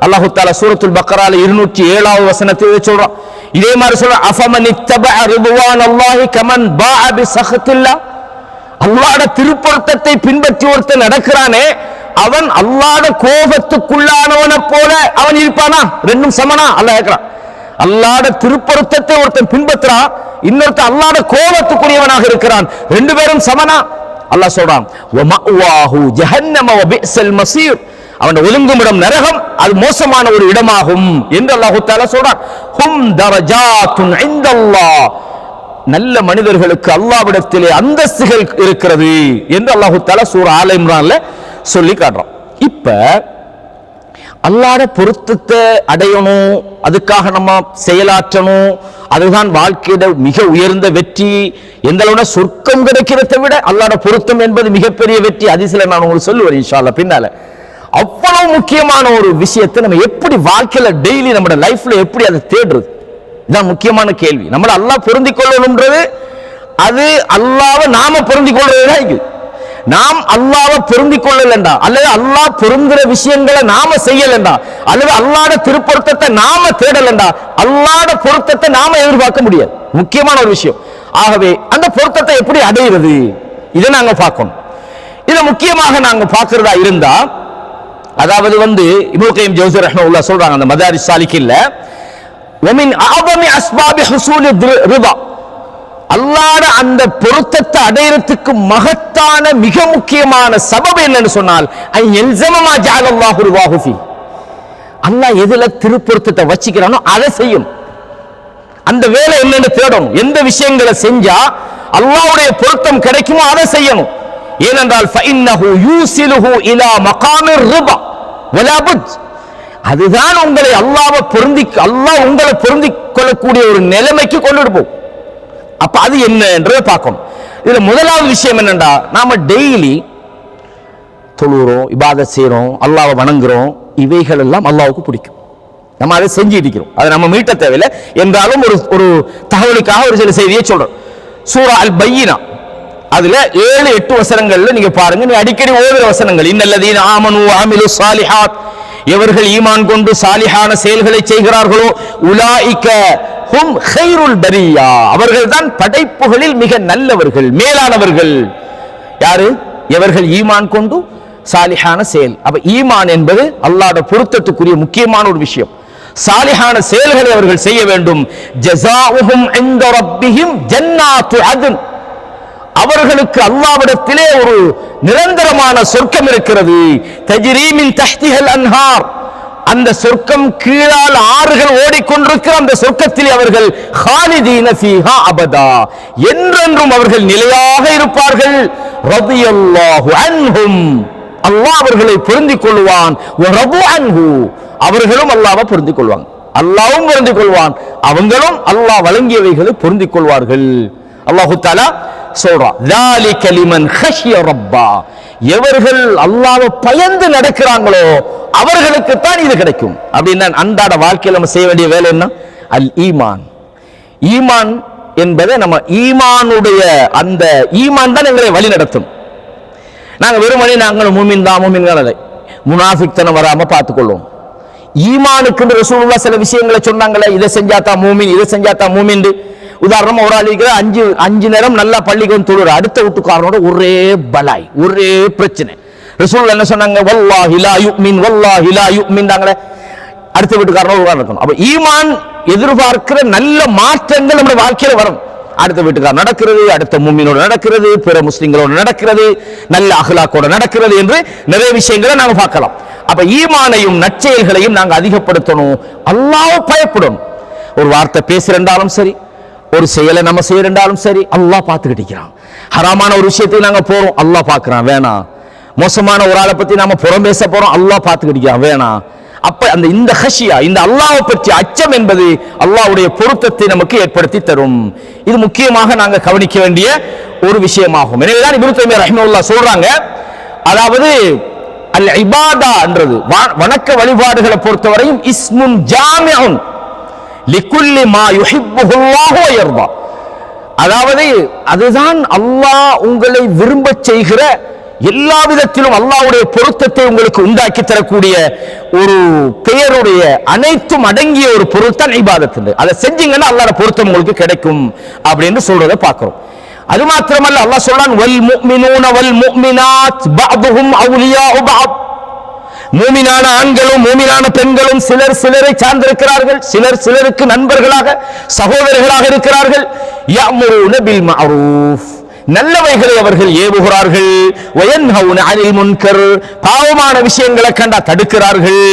அல்லாஹ் தஆலா சூரத்துல் பக்ரால 207வது வசனத்தில் சொல்றான். இதே மாதிரி சொல்றான், அஃபமன் இத்தபஅ ரிضவானல்லாஹி கமன் பாஅ பிஸഖத்தில்லாஹ், அல்லாஹ்வுடைய திருப்பொருத்தத்தை பின்பற்றி ஒருத்தன் நடக்கிறானே அவன் அல்லாஹ்வுடைய கோபத்துக்குள்ளானவனை போல அவன் இருப்பானா? ரெண்டும் சமனா? அல்லாஹ் கேட்கிறான். அல்லாஹ்வுடைய திருப்பொருத்தத்தை ஒருத்தன் பின்பற்றுறான், இன்னொருத்தன் அல்லாஹ்வுடைய கோபத்துக்குரியவனாக இருக்கிறான், ரெண்டு பேரும் சமனா? அல்லாஹ் சொல்றான், வமஅவாஹு ஜஹன்னம வபிஸல் மஸீர், அவனுடைய ஒதுங்குமிடம் நரகம், அது மோசமான ஒரு இடமாகும் என்று அல்லாஹ் தஆலா சொல்றான். ஹும் தரஜாத்துன் இன்தல்லாஹ், நல்ல மனிதர்களுக்கு அல்லாஹ்விடத்திலே அந்தஸ்துகள் இருக்கிறது என்று அல்லாஹ் தஆலா சூரா ஆல இம்ரான்ல சொல்லி காட்டுறான். இப்ப அல்லாஹ்வுடைய பொருத்தத்தை அடையணும், அதுக்காக நம்ம செயலாற்றணும், அதுதான் வாழ்க்கையோட மிக உயர்ந்த வெற்றி. எந்த அளவுனா சொர்க்கம் கிடைக்கிறதை விட அல்லாஹ்வுடைய பொருத்தம் என்பது மிகப்பெரிய வெற்றி. ஹதீஸ்ல நான் உங்களுக்கு சொல்லுவேன் இன்ஷா அல்லாஹ் பின்னால. அவ்வளவு முக்கியமான ஒரு விஷயத்தை நம்ம எப்படி வாழ்க்கையில டெய்லி நம்ம லைஃப்ல எப்படி அதை தேடுறது, இதான் முக்கியமான கேள்வி. நம்மள அல்லாஹ் பொருந்திக் கொள்ளணும்ன்றது அது அல்லாஹ்வை நாம பொருந்திக் கொள்றதுதான். இது நாம் அல்லாஹ்வை பொருந்திக் கொள்ளலண்டா, அல்லது அல்லாஹ் பொருந்துற விஷயங்களை நாம செய்யலண்டா, அல்லது அல்லாஹ்வுடைய திருப்பொருத்தத்தை நாம தேடலண்டா, அல்லாஹ்வுடைய பொருத்தத்தை நாம எதிர்பார்க்க முடியாது. முக்கியமான ஒரு விஷயம். ஆகவே அந்த பொருத்தத்தை எப்படி அடைகிறது இதை நாங்க பார்க்கணும். இதை முக்கியமாக நாங்க பார்க்கிறதா இருந்தா, அதாவது இப்னு கய்யிம் ஜௌஸி ரஹ்மத்துல்லாஹி சொல்றாங்க அந்த மதாரிஸ் சாலிகின்ல, ومن اعظم اسباب حصول الرضا, அல்லாஹ்வுடைய அந்த பொருத்தத்தை அடையறதுக்கு மகத்தான மிக முக்கியமான சபபு என்னன்னு சொன்னால், ஐ யல்ஸம மா ஜஅலல்லாஹு ரிவாஹு ஃபீ, அல்லாஹ் எதுல திருப்பொருத்தத்தை வச்சிக்கிறானோ அதை செய்யும். அந்த வேலை என்னன்னு தேடணும். எந்த விஷயங்களை செஞ்சா அல்லாஹ்வுடைய பொருத்தம் கிடைக்குமோ அதை செய்யணும். ஏனென்றால் ஃபஇன்னஹு யூசிலுஹு இலா மகாமிர் ரிபா வலா புத், அதுதான் உங்களை அல்லாஹ்வை அல்லாஹ் உங்களை பொருந்திக் கொள்ளக்கூடிய ஒரு நிலைமைக்கு கொண்டு போகும். அப்ப அது என்னன்றதை பார்க்கணும். இதுல முதலாவது விஷயம் என்னன்னா, நாம டெய்லி தொழுகிறோம், இபாதத் செய்யறோம், அல்லாஹ்வை வணங்குறோம், இவைகள் எல்லாம் அல்லாஹ்வுக்கு பிடிக்கும். நம்ம அதை செஞ்சு இருக்கிறோம், அதை நம்ம மீட்ட தேவையில்லை. என்றாலும் ஒரு தகவலுக்காக ஒரு சில செய்தியை சொல்றோம். சூரா அல் பையினா அதுல 7-8 வசனங்கள்ல நீங்க பாருங்க, நீங்க அடிக்கடி ஓதுற வசனங்கள். இன்னல்லதீன ஆமனு வஅமிலு ஸாலிஹாத், எவர்கள் ஈமான் கொண்டு சாலிஹான செயல்களை செய்கிறார்களோ, உலாயிக ஹும் கைருல் பரியா, அவர்கள் தான் படைப்புகளில் மிக நல்லவர்கள், மேலானவர்கள். யாரு? எவர்கள் ஈமான் கொண்டு சாலிஹான செயல். அப்ப ஈமான் என்பது அல்லாஹ்வுடைய பொருத்தத்துக்குரிய முக்கியமான ஒரு விஷயம். சாலிஹான செயல்களை அவர்கள் செய்ய வேண்டும். ஜஸாஉஹும் இன்த ரப்பிஹிம் ஜன்னாத்து அத்ன், அவர்களுக்கு அல்லாஹ்விடத்திலே ஒரு நிரந்தரமான சொர்க்கம் இருக்கிறது. தஜ்ரீ மின் தஹ்திஹல் அன்ஹார், அந்த சொர்க்கம் கீழால் ஆறுகள் ஓடிக்கொண்டிருக்கிற அந்த சொர்க்கத்தில் அவர்கள் ஹாலிதீன ஃபீஹா அபதா, என்றென்றும் அவர்கள் நிலையாக இருப்பார்கள். ரதியல்லாஹு அன்ஹும், அல்லாஹ் அவர்களை பொருந்திக் கொள்வான். வ ரது அன்ஹு, அவர்களும் அல்லாஹ்வை பொருந்திக் கொள்வாங்க, அல்லாஹ்வும் பொருந்திக் கொள்வான், அவங்களும் அல்லாஹ் வழங்கியவைகளை பொருந்திக் கொள்வார்கள். அல்லாஹு தஆலா சொல்றான், ذَلِكَ لِمَنْ خَشِيَ رَبَّهُ, எவர்கள் அல்லாஹ்வை பயந்து நடக்கிறாங்களோ அவர்களுக்கு தான் இது கிடைக்கும். அப்படின்னா அன்றாட வாழ்க்கையில் நம்ம செய்ய வேண்டிய வேலை என்ன? அல் ஈமான். ஈமான் என்பதை நம்ம ஈமானுடைய அந்த ஈமான் தான் எங்களை வழி நடத்தும். நாங்கள் வெறுமனே நாங்கள் மூமின் தான் மூமின்கள் முனாஃபிக்தனம் வராம பார்த்துக்கொள்வோம். ஈமானுக்கு ரசூலுல்லாஹ் சில விஷயங்களை சொன்னாங்களே, இதை செஞ்சாதான் மூமின், இதை செஞ்சாதான் மூமின். உதாரணமா ஒரு ஆள் இருக்கிற அஞ்சு நேரம் நல்லா பள்ளிக்கு வந்து தொழுற, அடுத்த வீட்டுக்காரனோட ஒரே பலாய், ஒரே பிரச்சனை. ரசூலுல்லாஹ் என்ன சொன்னாங்க? வல்லாஹி லா யுமின், வல்லாஹி லா யுமின்ங்கற அடுத்த வீட்டுக்காரனோட உட்கார்ந்து இருக்கணும். அப்ப ஈமான் எதிர்பார்க்கிற நல்ல மாற்றங்கள் நம்ம வாழ்க்கையில வரும். அடுத்த வீட்டுக்காரர் நடக்கிறது, அடுத்த முஃமினோட நடக்கிறது, பிற முஸ்லிம்களோட நடக்கிறது, நல்ல அஹ்லாக்கோட நடக்கிறது என்று நிறைய விஷயங்களை நாங்க பார்க்கலாம். அப்ப ஈமானையும் நற்செயல்களையும் நாங்க அதிகப்படுத்தணும். அல்லாஹ்வை பயப்படணும். ஒரு வார்த்தை பேசுறேன்றாலும் சரி, ஒரு செயலை நம்ம செய்யறேன்றாலும் சரி, அல்லாஹ் பார்த்துக்கிட்டு இருக்கிறான். ஹராமான ஒரு விஷயத்தை நாங்க போறோம், அல்லாஹ் பார்க்கறான், வேணாம். மோசமான ஒரு ஆளை பத்தி நாம புறம் பேச போறோம், அல்லாஹ் பார்த்துக்கிட்டு இருக்கிறான், வேணாம். அப்ப அந்த இந்த ஹஷியா, இந்த அல்லாஹ்வை பற்றிய அச்சம் என்பது அல்லாஹ்வுடைய பொருத்தத்தை நமக்கு ஏற்படுத்தி தரும். இது முக்கியமாக நாங்க கவனிக்க வேண்டிய ஒரு விஷயமாகும். எனவேதான் இப்னு தய்மிய்யா ரஹிமஹுல்லாஹ் சொல்றாங்க, அதாவது அல் இபாதா என்றது வணக்க வழிபாடுகளை பொறுத்தவரையும் இஸ்முன் ஜாமிஉன் லிகுல்லி மா யுஹிப்புல்லாஹு வ யர்தா, அதாவது அதுதான் அல்லாஹ் உங்களை விரும்ப செய்கிற எல்லா விதத்திலும் அல்லாஹ்வுடைய பொருத்தத்தை உங்களுக்கு உண்டாக்கி தரக்கூடிய ஒரு பெயருடைய அனைத்தும் அடங்கிய ஒரு பொருள் தான் இபாதத். அதை செஞ்சீங்கன்னா அல்லாஹ்வுடைய பொருத்தம் உங்களுக்கு கிடைக்கும் அப்படின்னு சொல்றதை பார்க்கிறோம். அது மாத்திரமல்ல, அல்லாஹ் சொல்றான், வல் முஃமினூன வல் முஃமினாத் பஅதுஹும் அவுலியாஉ பஅத், மூமினான ஆண்களும் மூமினான பெண்களும் சிலர் சிலரை சார்ந்திருக்கிறார்கள், சிலர் சிலருக்கு நண்பர்களாக சகோதரர்களாக இருக்கிறார்கள். யஅமுருன பில் மஅரூஃப், நல்லவைகளை அவர்கள் ஏவுகிறார்கள். வயன்ஹவுன அனில் முன்கர், பாவமான விஷயங்களை கண்டா தடுக்கிறார்கள்.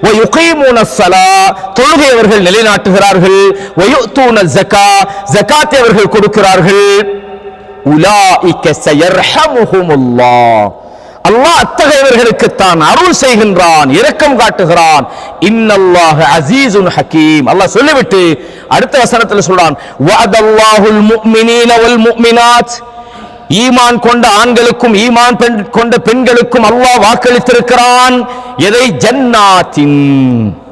வயுகீமுன ஸலா, தொழுகை அவர்கள் நிலைநாட்டுகிறார்கள். வயுத்தூன ஸகா, ஸகாத்தை அவர்கள் கொடுக்கிறார்கள். உலாயிக ஸயர்ஹமுஹுமுல்லாஹ், அல்லாஹ் அத்தகையவர்களுக்கு தான் அருள் செய்கின்றான், இரக்கம் காட்டுகிறான். இன்னல்லாஹ அஸீஸுன் ஹகீம், அல்லாஹ் சொல்லிவிட்டு அடுத்த வசனத்தில் சொல்றான், வஅதல்லாஹுல் முஃமினீன வல் முஃமினாத், ஈமான் கொண்ட ஆண்களுக்கும் ஈமான் கொண்ட பெண்களுக்கும் அல்லாஹ் வாக்களித்திருக்கிறான். எதை? ஜன்னாத்தின்,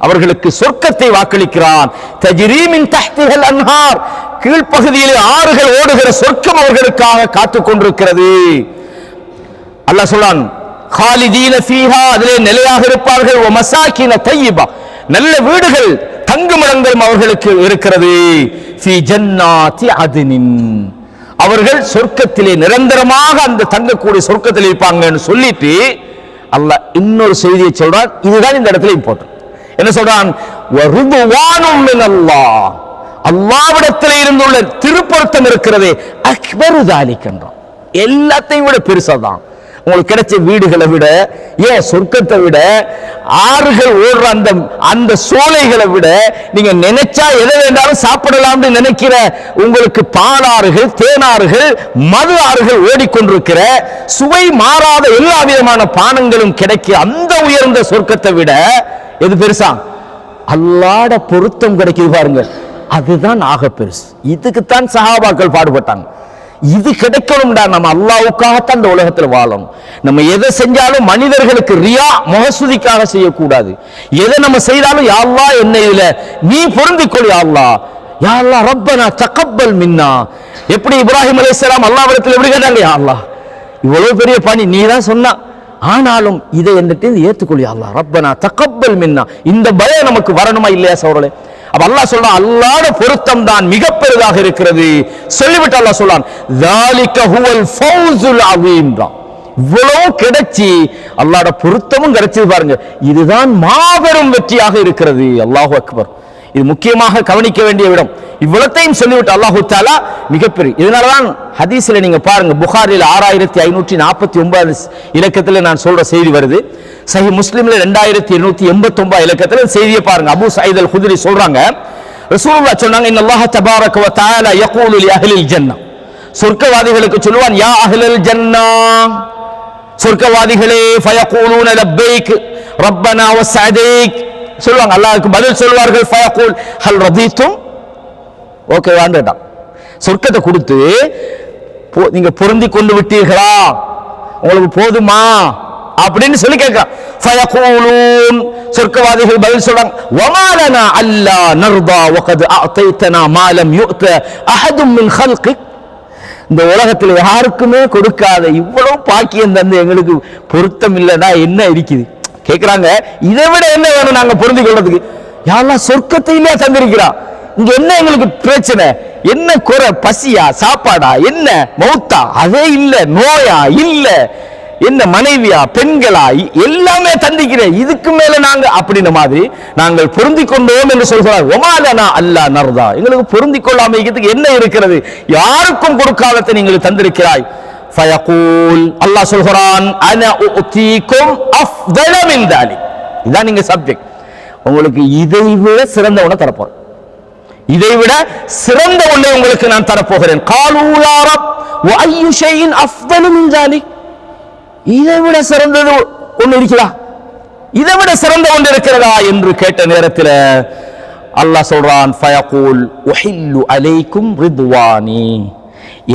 அவர்களுக்கு சொர்க்கத்தை வாக்களிக்கிறான். தஜ்ரீ மின் தஹ்திஹல் அன்ஹார், கீழ்ப்பகுதியிலே ஆறுகள் ஓடுகிற சொர்க்கம் அவர்களுக்காக காத்துக் கொண்டிருக்கிறது. அல்லாஹ் சொல்றான், காலிதீன ஃபீஹா, அதிலே நிலையாக இருப்பார்கள். வ மசாகின தய்யிபா, நல்ல வீடுகள் தங்குமிடங்களும் அவர்களுக்கு இருக்கிறது. ஃபீ ஜன்னாத்தி அத்னின், அவர்கள் சொர்க்கத்திலே நிரந்தரமாக அந்த தங்கக்கூடிய சொர்க்கத்தில் இருப்பாங்கன்னு சொல்லிட்டு அல்லாஹ் இன்னொரு செய்தியை சொல்றான். இதுதான் இந்த இடத்துல இம்பார்ட்டன்ட். என்ன சொல்றான்? வ ரிதுவானும் மினல்லாஹ், அல்லாஹ்விடத்தில் இருந்துள்ள திருப்பொருத்தம் இருக்கிறதே, அக்பரு தாலிக் என்றான். எல்லாத்தையும் விட பெருசாதான். உங்களுக்கு கிடைச்ச வீடுகளை விட, ஏன் சொர்க்கத்தை விட, ஆறுகள் ஓடுற அந்த சோலைகளை விட, நீங்க நினைச்சா எதை வேண்டாலும் சாப்பிடலாம்னு நினைக்கிற உங்களுக்கு பாலாறுகள், தேனாறுகள், மது ஆறுகள் ஓடிக்கொண்டிருக்கிற, சுவை மாறாத எல்லா விதமான பானங்களும் கிடைக்கிற அந்த உயர்ந்த சொர்க்கத்தை விட எது பெருசா? அல்லாஹ்வுடைய பொருத்தம் கிடைக்குது பாருங்க, அதுதான் ஆக பெருசு. இதுக்குத்தான் சஹாபாக்கள் பாடுபட்டாங்க. இது கிடைக்கணும்டா, நம்ம அல்லாஹ்வுக்காகத்தான் இந்த உலகத்தில் வாழணும். நம்ம எதை செஞ்சாலும் மனிதர்களுக்கு ரியா முகஸ்துதிக்காக செய்யக்கூடாது. எதை நம்ம செய்தாலும் யா அல்லாஹ் என்னை இதுல நீ பொருந்திக்கொள், யா அல்லாஹ், யா அல்லாஹ் ரப்பனா தகப்பல் மின்னா. எப்படி இப்ராஹிம் அலைஹிஸ்ஸலாம் அல்லாஹ்விடத்தில் எப்படி கேட்டாங்க? யா அல்லாஹ், இவ்வளவு பெரிய பணி நீ தான் சொன்னா, ஆனாலும் இதை என்னட்டு ஏற்றுக்கொள், யா அல்லாஹ் ரப்பனா தகப்பல் மின்னா. இந்த பயம் நமக்கு வரணுமா இல்லையா சகோதரர்களே? அப்ப அல்லாஹ் சொல்றான், அல்லாஹ்வுடைய பொருத்தம் தான் மிக பெரிதாக இருக்கிறது. சொல்லிவிட்டு அல்லாஹ் சொல்றான், ذَلِكَ هُوَ الْفَوْزُ الْعَظِيمُ. இவ்வளவு கிடைச்சி அல்லாஹ்வுடைய பொருத்தமும் கிடைச்சது பாருங்க, இதுதான் மாபெரும் வெற்றியாக இருக்கிறது. அல்லாஹு அக்பர். இது முக்கியமாக கவனிக்க வேண்டிய இடம். இவ்வளத்தையும் சொல்லிவிட்டு அல்லாஹு தஆலா மிகப்பெரிய. இதனாலதான் ஹதீஸ்ல நீங்க பாருங்க, புகாரில் 6549 இலக்கத்தில் நான் சொல்ற செய்தி வருது. சஹீஹ் முஸ்லிம்ல 2289 இலக்கத்தில் செய்தியை பாருங்க. அபூ சயீத் அல் குத்ரி சொல்றாங்க, ரசூலுல்லாஹ் சொன்னாங்க, இன்னல்லாஹ தபாரக வ தஆலா யகூலு லி அஹ்லில் ஜன்னah, சொர்க்கவாதிகளுக்கு சொல்லுவான், யா அஹ்லல் ஜன்னah, சொர்க்கவாதிகளே, ஃபயகூலூன லப்பைக் ரப்பனா வ சஅதைக், சொல்லுவாங்க, அல்லாஹ்வுக்கு பதில் சொல்வார்கள், ஃபயகூல் ஹல் ரதீதும், ஓகேவான்னு கேட்டான். சொர்க்கத்தை கொடுத்து நீங்க பொருந்தி கொண்டு விட்டீர்களா, உங்களுக்கு போதுமா அப்படின்னு சொல்லி கேட்கிறான். ஃபயகூலூன், சொர்க்கவாதிகள் பதில் சொல்றாங்க, வமா லனா அல்லா நர்தா வகத் அதைதனா மா லம் யுஅத அஹதும் மின் ஹல்கிக், இந்த உலகத்தில் யாருக்குமே கொடுக்காத இவ்வளவு பாக்கியம் தந்து எங்களுக்கு பொருத்தம் இல்லைன்னா என்ன இருக்குது கேட்கிறாங்க. இதை விட என்ன வேணும் நாங்க பொருந்தி கொள்றதுக்கு? யா அல்லாஹ் சொர்க்கத்தையிலே தந்திருக்கிறா, இங்க என்ன எங்களுக்கு பிரச்சனை, என்ன குறை, பசியா, சாப்பாடா, என்ன மௌத்தா, அதே இல்ல, நோயா இல்ல, என்ன மனைவியா, பெண்களா, எல்லாமே தந்திக்கிறேன், இதுக்கு மேல நாங்க அப்படின்ற மாதிரி நாங்கள் பொருந்தி கொண்டோம் என்று சொல்கிறார். ஒமாலனா அல்லா நர்தா, எங்களுக்கு பொருந்தி கொள்ளாமைக்கு என்ன இருக்கிறது, யாருக்கும் கொடுக்காததை நீங்கள் தந்திருக்கிறாய். ஃபயகூல், அல்லாஹ் சொல்கிறான், அனா உதீகும் அஃதல மின் தாலிக், இதான் நீங்க சப்ஜெக்ட், உங்களுக்கு இதை விட சிறந்த ஒன்றை தரப்போறேன், இதை விட சிறந்த ஒன்றை உங்களுக்கு நான் தரப்போகிறேன். காலூ யா ரப் வ அய்யு ஷைஇன் அஃதல மின் தாலிக், இதை விட சிறந்தது ஒன்று இருக்கிறதா, இதை விட சிறந்த ஒன்று இருக்கிறதா என்று கேட்ட நேரத்தில் அல்லாஹ் சொல்றான், ஃபயகூல் உஹில்லு அலைக்கும் ரிதுவானி,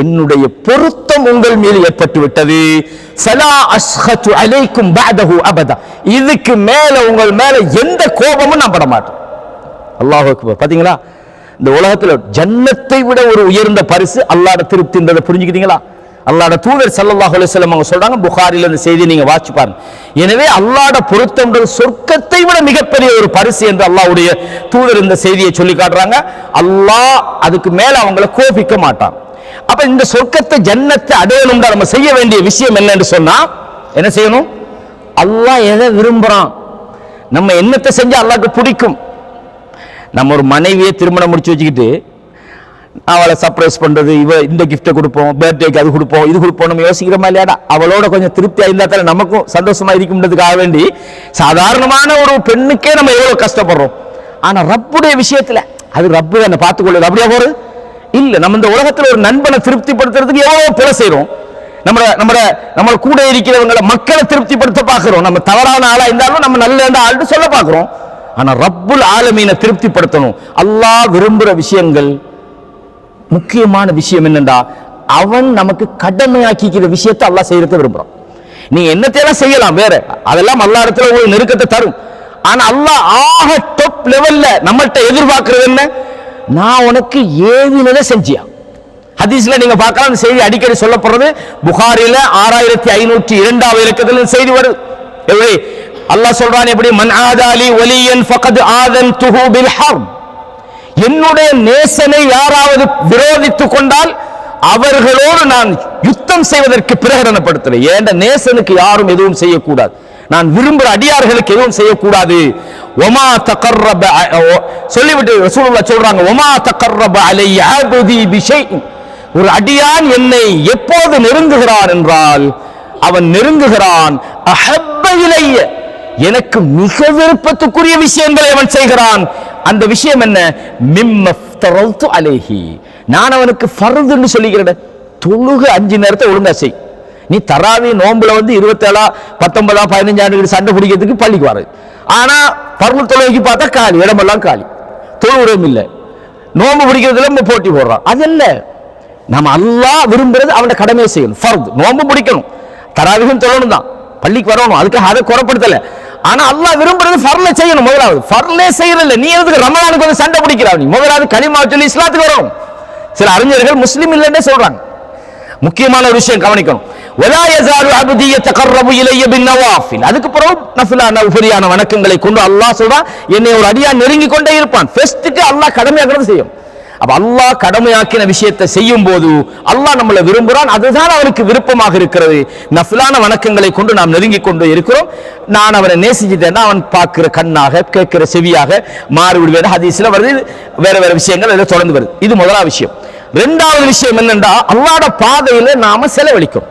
என்னுடைய பொருத்தம் உங்கள் மீது ஏற்பட்டு விட்டது, ஃபலா அஸ்ஹது அலைக்கும் பஅதஹு அபதா, இதுக்கு மேல உங்கள் மேல எந்த கோபமும் நான் பட மாட்டேன். அல்லாஹ் அக்பர். பாத்தீங்களா, இந்த உலகத்தில் ஜன்னத்தை விட ஒரு உயர்ந்த பரிசு அல்லாஹ்வுடைய திருப்தின்றதை புரிஞ்சுக்கிட்டீங்களா? அல்லாஹ்வுடைய தூதர் ஸல்லல்லாஹு அலைஹி வஸல்லம் அவங்க சொல்றாங்க, புகாரில இந்த செய்தி நீங்க வாட்சி பாருங்க. எனவே அல்லாஹ்வுடைய பொருத்தம்ன்றது சொர்க்கத்தை விட மிகப்பெரிய ஒரு பரிசு என்று அல்லாஹ்வுடைய தூதர் இந்த செய்தியை சொல்லி காட்டுறாங்க. அல்லாஹ் அதுக்கு மேல அவங்களை கோபிக்க மாட்டான். அப்ப இந்த சொர்க்கத்தை ஜன்னத்தை அடையணும்னா நம்ம செய்ய வேண்டிய விஷயம் என்னன்னு சொன்னா என்ன செய்யணும்? அல்லாஹ் எதை விரும்புறான், நம்ம என்னத்தை செஞ்சா அல்லாஹ்க்கு பிடிக்கும். நம்ம ஒரு மனைவியை திருமணம் முடிச்சு வச்சுக்கிட்டு அவளை சர்ப்ரைஸ் பண்றது, இந்த கிஃப்டை கொடுப்போம், பர்த்டேக்கு அது கொடுப்போம், இது கொடுப்போம், நம்ம யோசிக்கிறோமா இல்லையாடா? அவளோட கொஞ்சம் திருப்தியா இருந்தா தானே நமக்கும் சந்தோஷமா இருக்கும்ன்றதுக்காக வேண்டி சாதாரணமான ஒரு பெண்ணுக்கே நம்ம எவ்வளவு கஷ்டப்படுறோம். ஆனா ரப்புடைய விஷயத்துல அது ரப்பு என்ன பார்த்துக்கொள்ளுது, அப்படியே போறது இல்ல. நம்ம இந்த உலகத்துல ஒரு நண்பனை திருப்திப்படுத்துறதுக்கு எவ்வளவு பிழை செய்யறோம், நம்ம கூட இருக்கிறவங்களை மக்களை திருப்திப்படுத்த பார்க்கிறோம். நம்ம தவறான ஆளா இருந்தாலும் நம்ம நல்ல ஆள்னு சொல்ல பார்க்கிறோம். ஆனா ரப்புல் ஆலமீனை திருப்திப்படுத்தணும். அல்லாஹ் விரும்புற விஷயங்கள், முக்கியமான விஷயம் என்னண்டா, அவன் நமக்கு கடமையாக்கிக்கிற விஷயத்தை அல்லாஹ் செய்யறத விரும்புறான். நீ என்னத்தையெல்லாம் செய்யலாம் வேற, அதெல்லாம் அல்லாஹ் இடத்துல ஒரு நெருக்கத்தை தரும். ஆனா அல்லாஹ் ஆக டாப் லெவல்ல நம்மள்ட்ட எதிர்பார்க்கிறது என்ன? நான் உனக்கு ஏவினதை செஞ்சியா. ஹதீஸ்ல நீங்க பார்க்கலாம், அந்த செய்தி அடிக்கடி சொல்லப்படுறது. புகாரில 6502 இலக்கத்தில் செய்தி வருது. எப்படி அல்லாஹ் சொல்றான், எப்படி மன் ஆதாலி வலியன் ஃபகத் ஆதன்துஹு பில் ஹர்ப், என்னுடைய நேசனை யாராவது விரோதித்துக் கொண்டால் அவர்களோடு நான் யுத்தம் செய்வதற்கு பிரகடனப்படுத்துறேன். ஏண்ட நேசனுக்கு யாரும் எதுவும் செய்யக்கூடாது, நான் விரும்புகிற அடியார்களுக்கு எதுவும் செய்யக்கூடாது. ஒமா தகர்ரப சொல்லிவிட்டு ரசூலுல்லாஹ் சொல்றாங்க, ஒமா தகர்ரப அலைய அப்தி பிஷைஇன், ஒரு அடியான் என்னை எப்போது நெருங்குகிறான் என்றால் அவன் நெருங்குகிறான் அஹப்ப இலைய, எனக்கு மிக விருப்பத்துக்குரிய விஷயங்களை அவன் செய்கிறான். அந்த விஷயம் என்ன? மிம்மஃப்தரல்து அலைஹி, நான் அவனுக்கு ஃபர்துன்னு சொல்லிக்கிறேன். தொழுக 5 நேரத்தை ஒழுங்கா செய். நீ தராவி நோம்புல 27 19 15 ஆண்டுகள் சண்டை பிடிக்கிறதுக்கு பள்ளிக்கு வர, ஆனா பர்வ தொழுகைக்கு பார்த்தா காலி, இடமெல்லாம் காலி, தொழுவுறதும் இல்லை, நோம்பு பிடிக்கிறதுல நம்ம போட்டி போடுறான். அது இல்ல, நம்ம அல்லாஹ் விரும்புறது அவனோட கடமையை செய்யணும். ஃபர்து நோம்பு பிடிக்கணும், தராவிகம் தொழணும் தான், பள்ளிக்கு வரணும், அதுக்கு அதை குறப்படுத்தல. ஆனா அல்லாஹ் விரும்புறது ஃபர்ல செய்யணும். முதலாவது ஃபர்லே செய்யறதில்ல, நீ எதுக்கு ரமலானுக்கு வந்து சண்டை பிடிக்கிறா? நீ முதலாவது கலிமா சொல்லி இஸ்லாத்துக்கு வரணும். சில அறிஞர்கள் முஸ்லிம் இல்லைன்னே சொல்றாங்க. முக்கியமான ஒரு விஷயம் கவனிக்கணும். வலா யஸாலு அப்தி யதகர்ரபு இலைய பின்னவாஃபில், அதுக்கு பிறகு நஃபிலான உபரியான வணக்கங்களை கொண்டு அல்லாஹ் சொல்றான், என்னை ஒரு அடியான் நெருங்கி கொண்டே இருப்பான். ஃபர்ஸ்ட்க்கு அல்லாஹ் கடமையாக்குறது செய்யும். அப்ப அல்லாஹ் கடமையாக்கின விஷயத்தை செய்யும் போது அல்லாஹ் நம்மளை விரும்புறான், அதுதான் அவனுக்கு விருப்பமாக இருக்கிறது. நஃபிலான வணக்கங்களை கொண்டு நாம் நெருங்கி கொண்டு இருக்கிறோம். நான் அவனை நேசிச்சிட்டேன்னா அவன் பார்க்கிற கண்ணாக கேட்கிற செவியாக மாறி விடுவேன். ஹதீஸ்ல வருது, வேற வேற விஷயங்கள் எல்லாம் தொடர்ந்து வருது. இது முதலாவது விஷயம். இரண்டாவது விஷயம் என்னன்னா, அல்லாஹ்வுடைய பாதையில நாம செலவழிக்கும்.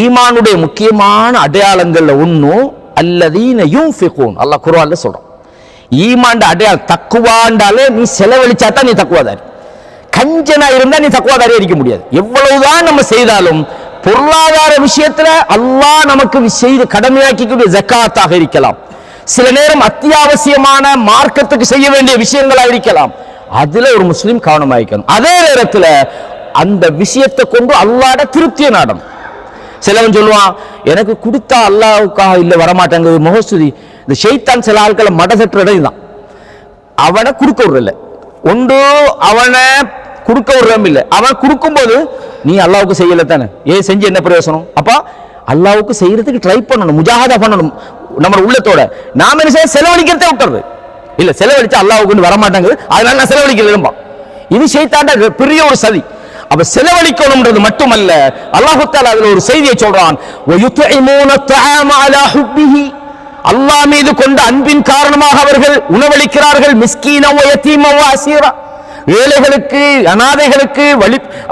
ஈமானுடைய முக்கியமான அடையாளங்கள்ல ஒண்ணு அல்லதீன யுன்ஃபிகூன், அல்லாஹ் குர்ஆன்ல சொல்றான். ஈமான் அடையாளம் தக்குவாண்டாலே நீ செலவழிச்சாதான் நீ தக்குவாதாரி. கஞ்சனா இருந்தா நீ தக்குவாதாரியா இருக்க முடியாது. எவ்வளவுதான் நம்ம செய்தாலும் பொருளாதார விஷயத்துல அல்லாஹ் நமக்கு செய்து கடமையாக்கக்கூடிய ஜக்காத்தாக இருக்கலாம், சில நேரம் அத்தியாவசியமான மார்க்கத்துக்கு செய்ய வேண்டிய விஷயங்களா இருக்கலாம். அதுல ஒரு முஸ்லீம் கவனமாயிருக்கணும். அதே நேரத்தில் அந்த விஷயத்தை கொண்டு அல்லாஹ்வுடைய திருப்தியை நாடணும். சிலவன் சொல்லுவான், எனக்கு கொடுத்தா அல்லாஹ்வுக்காக இல்ல வரமாட்டேங்குது முகஸ்துதி. இந்த ஷைத்தான் சில ஆட்களை மடசற்ற இடம் தான். அவனை கொடுக்க விடல, ஒன்று அவனை கொடுக்க விடுறோம் இல்லை, அவன் கொடுக்கும்போது நீ அல்லாஹ்வுக்கு செய்யல தானே, ஏன் செஞ்சு என்ன பிரயோசனம்? அப்ப அல்லாஹ்வுக்கு செய்யறதுக்கு ட்ரை பண்ணணும், முஜாஹதா பண்ணணும் நம்ம உள்ளத்தோட. நாம என்ன செய்ய, செலவழிக்கிறதே விட்டுறது இல்ல, செலவழிச்சா அல்லாஹ்வுக்கு வரமாட்டாங்குது, அதனால நான் செலவழிக்க விரும்பா. இது ஷைத்தான்ட பெரிய ஒரு சதி. அப்ப செலவழிக்கணும்ன்றது மட்டுமல்ல, அல்லாஹ் தஆலா அதுல ஒரு செய்தியை சொல்றான், வயுத்இமூன தஆம அலா ஹுப்பிஹி, அல்லாஹ் மீது கொண்ட அன்பின் காரணமாக அவர்கள் உணவளிக்கிறார்கள். மிஸ்கீன வ யதீம வ அஸீரா, ஏழைகளுக்கு அனாதைகளுக்கு,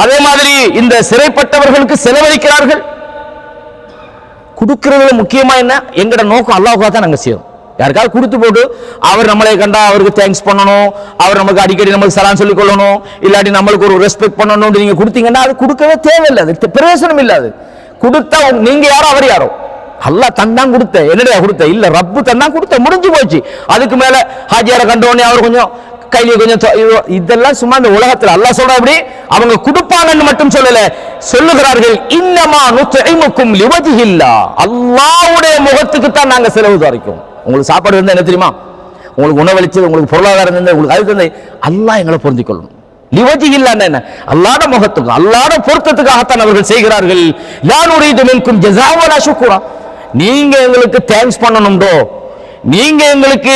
அதே மாதிரி இந்த சிறைப்பட்டவர்களுக்கு செலவழிக்கிறார்கள். கொடுக்கிறதுல முக்கியமா என்ன, எங்கட நோக்கம் அல்லாஹ்வுக்காக தான் நாங்க செய்யறோம். யாருக்காவது கொடுத்து போட்டு அவர் நம்மளை கண்டா அவருக்கு தேங்க்ஸ் பண்ணணும், அவர் நமக்கு அடிக்கடி நமக்கு சலாம் சொல்லிக் கொள்ளணும், இல்லாட்டி நம்மளுக்கு ஒரு ரெஸ்பெக்ட் பண்ணணும் நீங்க கொடுத்தீங்கன்னா அது கொடுக்கவே தேவையில்லை, அது பிரயோசனம் இல்லாது. கொடுத்தா நீங்க யாரோ அவர் யாரோ, அல்லாஹ் தந்தான் கொடுத்த, என்னடா கொடுத்த இல்ல, ரப்பு தந்தான் கொடுத்த, முடிஞ்சு போச்சு. அதுக்கு மேல ஹாஜியாரை கண்டோடனே அவர் கொஞ்சம் கையில கொஞ்சம், இதெல்லாம் சும்மா இந்த உலகத்தில் அல்லாஹ் சொல்ற அப்படி அவங்க கொடுப்பாங்கன்னு மட்டும் சொல்லல, சொல்லுகிறார்கள் இன்னமா நுத்இமுக்கும் லிவஜ்ஹில்லாஹ், அல்லாஹ்வுடைய முகத்துக்கு தான் நாங்க செலவு தரிக்கிறோம். உங்களுக்கு சாப்பாடு இருந்தா என்ன தெரியுமா, உங்களுக்கு உணவளிச்சது, உங்களுக்கு பொருளாதாரம் இருந்தா, உங்களுக்கு அது தந்தை, அல்லாஹ் எங்களை பொருந்திக் கொள்ளணும். லிவஜ்ஹில்லாஹ் என்ன, அல்லாஹ்வுடைய முகத்துக்கு, அல்லாஹ்வுடைய பொருத்தத்துக்காகத்தான் அவர்கள் செய்கிறார்கள். லா நுரீது மின்கும் ஜஸாஅ வலா ஷுக்ரா, நீங்க எங்களுக்கு தேங்க்ஸ் பண்ணணும்டோ, நீங்க எங்களுக்கு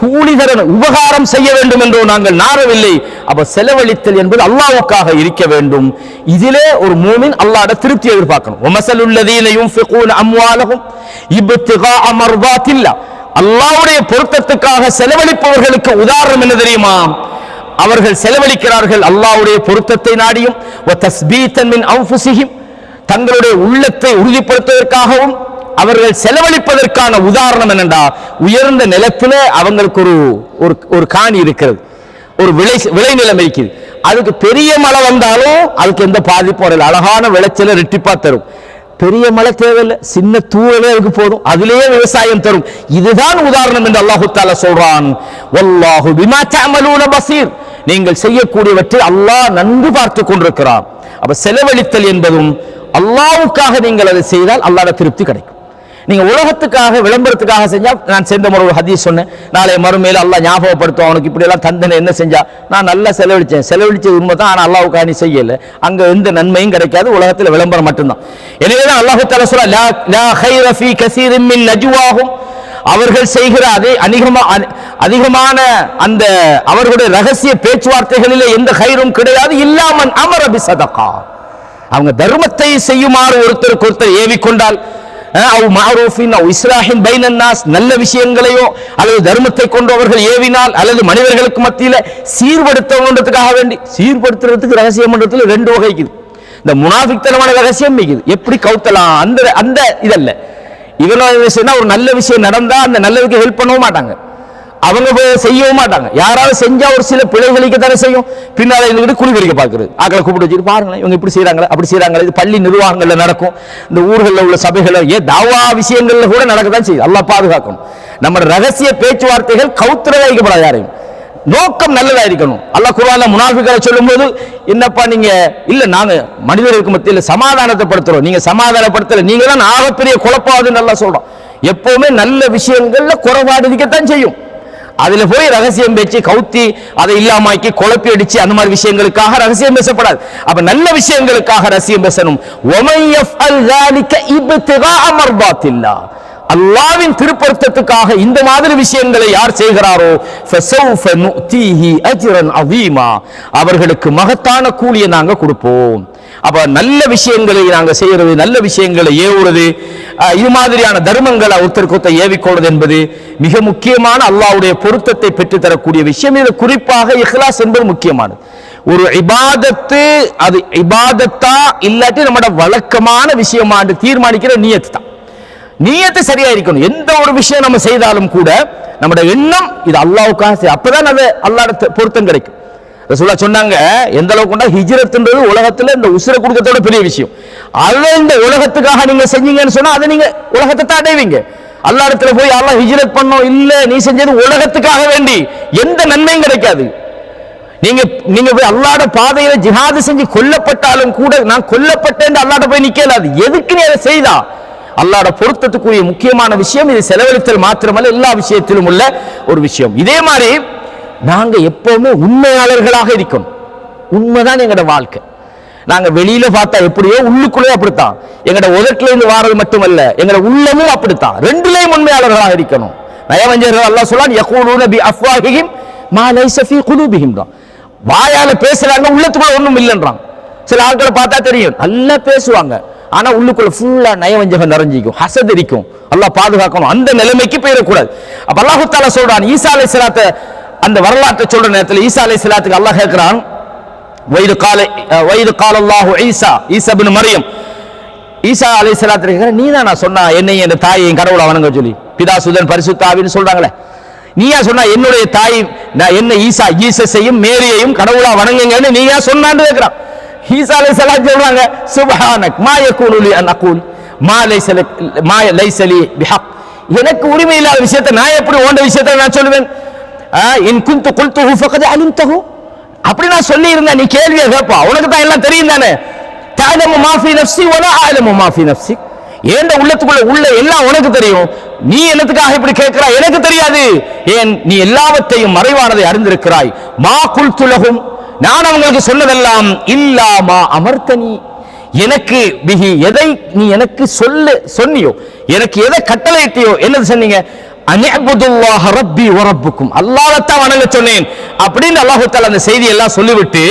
கூலி தரணும், உபகாரம் செய்ய வேண்டும் என்றோ நாங்கள் நாடவில்லை. அப்ப செலவழித்தல் என்பது அல்லாஹ்வுக்காக இருக்க வேண்டும். இதிலே ஒரு மூமின் அல்லாஹ்வுடைய திருப்தியை எதிர்பார்க்கணும். வமஸலுல் லதீன யுன்ஃபிகூன அம்வாலஹும் இப்திகாஅ மர்தாத்தில்லாஹ், அல்லாஹ்வுடைய பொருத்தத்துக்காக செலவழிப்பவர்களுக்கு உதாரணம் என்ன தெரியுமா, அவர்கள் செலவழிக்கிறார்கள் அல்லாஹ்வுடைய பொருத்தத்தை நாடியும், வ தஸ்பீதன் மின் அன்ஃபுஸிஹிம், தங்களுடைய உள்ளத்தை உறுதிப்படுத்துவதற்காகவும் அவர்கள் செலவழிப்பதற்கான உதாரணம் என்னண்டா, உயர்ந்த நிலத்தில் அவங்களுக்கு ஒரு காணி இருக்கிறது, ஒரு விளைநிலம் இருக்குது, அதுக்கு பெரிய மழை வந்தாலும் அதுக்கு எந்த பாதிப்பும் வரல, அழகான விளைச்சலை ரெட்டிப்பா தரும். பெரிய மழை தேவையில்லை, சின்ன தூவலே அதுக்கு போதும், அதிலேயே விவசாயம் தரும். இதுதான் உதாரணம் என்று அல்லாஹ் தஆலா சொல்றான். வல்லாஹு பிமா தஅமலூன பஸீர், நீங்கள் செய்யக்கூடியவற்றை அல்லாஹ் நன்கு பார்த்து கொண்டிருக்கிறார். அப்ப செலவழித்தல் என்பதும் அல்லாஹ்வுக்காக நீங்கள் அதை செய்தால் அல்லாஹ்வுடைய திருப்தி கிடைக்கும். நீங்க உலகத்துக்காக விளம்பரத்துக்காக செஞ்சா, நான் சென்ற முறை ஒரு ஹதீஸ் சொன்னேன், நாளை மறுமையில அல்லாஹ் ஞாபகப்படுத்தும், அவனுக்கு இப்படி எல்லாம் தந்தனை என்ன செஞ்சா, நான் நல்லா செலவழிச்சது உண்மைதான், ஆனா அல்லாஹ்வுக்காக நீ செய்யல, அங்க எந்த நன்மையும் கிடைக்காது, உலகத்தில் விளம்பரம் மட்டும்தான். எனவேதான் அல்லாஹ் தஆலா சொல்றா, லா கைர ஃபீ கஸீரின் மின் நஜ்வாஹும், அவர்கள் செய்கிற அதிகமான அந்த அவர்களுடைய ரகசிய பேச்சுவார்த்தைகளிலே எந்த கைரும் கிடையாது, இல்லாமன் அமர பிஸதகா, அவங்க தர்மத்தை செய்யுமாறு ஒருத்தருக்கு ஒருத்தர் ஏவிக்கொண்டால், நல்ல விஷயங்களையோ அல்லது தர்மத்தை கொண்டு அவர்கள் ஏவினால், அல்லது மனிதர்களுக்கு மத்தியில சீர்படுத்தணுன்றதுக்காக வேண்டி, சீர்படுத்துறதுக்கு ரகசியம் பண்றதுல ரெண்டு வகை இருக்குது. இந்த முனாஃபிக்தனமான ரகசியம் மிகுது, எப்படி கவுத்தலாம் அந்த இதல்ல. இவன ஒரு நல்ல விஷயம் நடந்தா அந்த நல்லதுக்கு ஹெல்ப் பண்ணவும் மாட்டாங்க, அவங்க செய்யவும் மாட்டாங்க. யாராவது செஞ்சா ஒரு சில பிழைகளுக்கு தானே செய்யும், பின்னால இருந்துட்டு குழி பறிக்க பார்க்குறது, ஆக்களை கூப்பிட்டு வச்சுட்டு பாருங்களேன் இவங்க இப்படி செய்யறாங்களே அப்படி செய்யறாங்களே. இது பள்ளி நிர்வாகங்கள்ல நடக்கும், இந்த ஊர்களில் உள்ள சபைகள், தாவா விஷயங்கள்ல கூட நடக்கத்தான் செய்யுது. அல்லாஹ் பாதுகாக்கணும். நம்ம ரகசிய பேச்சுவார்த்தைகள் கவுத்திர வைக்கப்படாது, யாரையும் நோக்கம் நல்லதா இருக்கணும். அல்லாஹ் குர்ஆன்ல முனாஃபிக்களை சொல்லும்போது, என்னப்பா நீங்க இல்ல நாங்க மனிதர்களுக்கு மத்தியில் சமாதானத்தை படுத்துறோம், நீங்க சமாதானப்படுத்தல, நீங்க தான் ஆகப்பெரிய குழப்பாதுன்னு நல்லா சொல்றோம். எப்பவுமே நல்ல விஷயங்கள்ல குறைபாடு இருக்கத்தான் செய்யும், அதுல போய் ரகசியம் பேச்சு கவுத்தி அதை இல்லாமக்கி குழப்பி அடிச்சு அந்த மாதிரி விஷயங்களுக்காக ரகசியம் பேசப்படாது. அப்ப நல்ல விஷயங்களுக்காக ரகசியம் பேசணும். وَمَن يَفْعَلْ ذَلِكَ ابْتِغَاءَ مَرْضَاتِ اللَّهِ, அல்லாஹ்வின் திருப்பொருத்தத்துக்காக இந்த மாதிரி விஷயங்களை யார் செய்கிறாரோ فَسَوْفَ نُؤْتِيهِ أَجْرًا عَظِيمًا, அவர்களுக்கு மகத்தான கூலியை நாங்க கொடுப்போம். அப்ப நல்ல விஷயங்களை நாங்க செய்யறது, நல்ல விஷயங்களை ஏவுறது, இது மாதிரியான தர்மங்களை ஒருத்தருக்கு ஏவிக்கொள்வது என்பது மிக முக்கியமான அல்லாஹ்வுடைய பொருத்தத்தை பெற்றுத்தரக்கூடிய விஷயம். இது குறிப்பாக இஹ்லாஸ் என்பது முக்கியமானது. ஒரு இபாதத்து அது இபாதத்தா இல்லாட்டி நம்மளோட வழக்கமான விஷயமாண்டு தீர்மானிக்கிற நியத்து தான். நியத்து சரியா இருக்கணும். எந்த ஒரு விஷயம் நம்ம செய்தாலும் கூட நம்முடைய எண்ணம் இது அல்லாஹ்வுக்காக, அப்பதான் அது அல்லாஹ்வுடைய பொருத்தம் கிடைக்கும். ரசூலுல்லாஹ் சொன்னாங்க, எந்த அளவுக்கு ஹிஜ்ரத்ன்றது உலகத்துல இந்த உசுர கொடுக்கறதோட பெரிய விஷயம். அதை இந்த உலகத்துக்காக நீங்க செஞ்சீங்கன்னு சொன்னா அதை நீங்க உலகத்தை தான் அடைவீங்க. அல்லாஹ்விடத்துல போய் அல்லாஹ் ஹிஜ்ரத் பண்ணோம் இல்ல, நீ செஞ்சது உலகத்துக்காக வேண்டி எந்த நன்மையும் கிடைக்காது. நீங்க போய் அல்லாஹ்வுடைய பாதையில ஜிஹாது செஞ்சு கொல்லப்பட்டாலும் கூட நான் கொல்லப்பட்டேன் அல்லாஹ்ட்ட போய் நிக்கலாது. எதுக்கு நீ அதை செய்தா? அல்லாஹ்வுடைய பொருத்தத்துக்குரிய முக்கியமான விஷயம் இது. செலவழித்தல் மாத்திரமல்ல, எல்லா விஷயத்திலும் உள்ள ஒரு விஷயம். இதே மாதிரி நாங்க எப்பவுமே உண்மையாளர்களாக இருக்கணும். உண்மைதான் எங்களோட வாழ்க்கை. நாங்க வெளியில பார்த்தா எப்படியோ உள்ளுக்குள்ளே அப்படித்தான். எங்களோட உதட்டுல இருந்து வாரது மட்டுமல்ல, எங்களோட உள்ளமும் அப்படித்தான். ரெண்டுலயும் உண்மையாளர்களாக இருக்கணும். நயவஞ்சகர்கள் அல்லாஹ் சொல்றான், யகூலூன பி அஃப்வாஹிஹிம் மா லைஸ ஃபீ குலூபிஹிம். வாயால பேசுறாங்க, உள்ளத்துக்குள்ள ஒண்ணும் இல்லைன்றான். சில ஆட்களை பார்த்தா தெரியும், நல்லா பேசுவாங்க, ஆனா உள்ளுக்குள்ள ஃபுல்லா நயவஞ்சகம் நிறைஞ்சிக்கும், ஹசத் இருக்கும். அல்லாஹ் பாதுகாக்கணும், அந்த நிலைமைக்கு போயிடக்கூடாது. அப்ப அல்லாஹ் தஆலா சொல்றான், ஈசா அலைஹிஸ்ஸலாத்தை அந்த வரலாற்றை சொல்ற நேரத்தில் ஈசா அலைஹிஸ்ஸலாத்துக்கு அல்லாஹ் கேட்கிறான், வைது கால அல்லாஹு ஈசா இப்னு மரியம், ஈசா அலைஹிஸ்ஸலாத்து கேட்கிறான், நீ தான் நான் சொன்னா என்னையும் என் தாயையும் கடவுளை வணங்க சொல்லி, பிதா சுதன் பரிசுத்த ஆவின்னு சொல்றாங்களே, நீயா சொன்னா என்னுடைய தாய் நான் என்ன ஈசஸையும் மேரியையும் கடவுளா வணங்குங்கன்னு நீயா சொன்னான்னு கேட்கிறான். ஈசா அலைஹிஸ்ஸலாம் சொல்றாங்க, சுப்ஹானக் மா யகூனு லி அன் அகூல் மா லைஸ லி பிஹக். எனக்கு உரிமை இல்லாத விஷயத்தை நான் எப்படி உன்ட விஷயத்தை நான் சொல்லுவேன்? இன் குன்து குல்துஹு ஃபகத் அலிம்தஹு. அப்படி நான் சொல்லி இருந்தா நீ கேள்வியை கேட்பா, உனக்கு தான் எல்லாம் தெரியும் தானே. தஅலமு மா ஃபீ நஃப்ஸி வலா அஅலமு மா ஃபீ நஃப்ஸிக். ஏண்ட உள்ளத்துக்குள்ள உள்ள எல்லாம் உனக்கு தெரியும், நீ என்னத்துக்காக இப்படி கேட்கிறாய்? எனக்கு தெரியாது. ஏன் நீ எல்லாவற்றையும் மறைவானதை அறிந்திருக்கிறாய். மா குல்து லஹும், நான் அவங்களுக்கு சொன்னதெல்லாம் இல்லா மா அமர்தனி, எனக்கு பிஹி, எதை நீ எனக்கு சொன்னியோ, எனக்கு எதை கட்டளையிட்டியோ, என்னது சொன்னீங்க? அன்அபுதுல்லாஹ ரப்பி வ ரப்புக்கும், அல்லாஹ்வை தான் வணங்க சொன்னேன் அப்படின்னு அல்லாஹ் தஆலா அந்த செய்தி எல்லாம் சொல்லிவிட்டு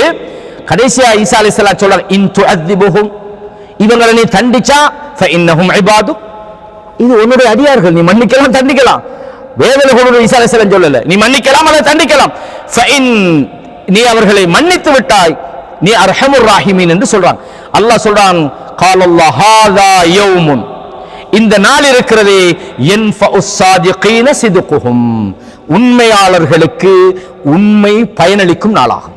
கடைசியா ஈசா அலைஹிஸ்ஸலாம் சொல்றார், இன் துஅذிபுஹும், இவங்களை நீ தண்டிச்சா ஃபஇன்னஹும் இபாது, இது உன்னுடைய அடியார்கள், நீ மன்னிக்கலாம் தண்டிக்கலாம். வேதனை கொடுக்கிற ஈசா அலைஹிஸ்ஸலாம் சொல்லல, நீ மன்னிக்கலாம் அல்லது தண்டிக்கலாம். ஃபஇன், நீ அவர்களை மன்னித்து விட்டாய், நீ அர்ஹமுர் ராஹிமீன் என்று சொல்றான். அல்லாஹ் சொல்றான், காலல்லாஹ் ஹாதா யௌமுன், இந்த நாள் இருக்கிறதே, யன்ஃபஉஸ் ஸாதிகீன சிதுகுஹும், உண்மையாளர்களுக்கு உண்மை பயனளிக்கும் நாளாகும்.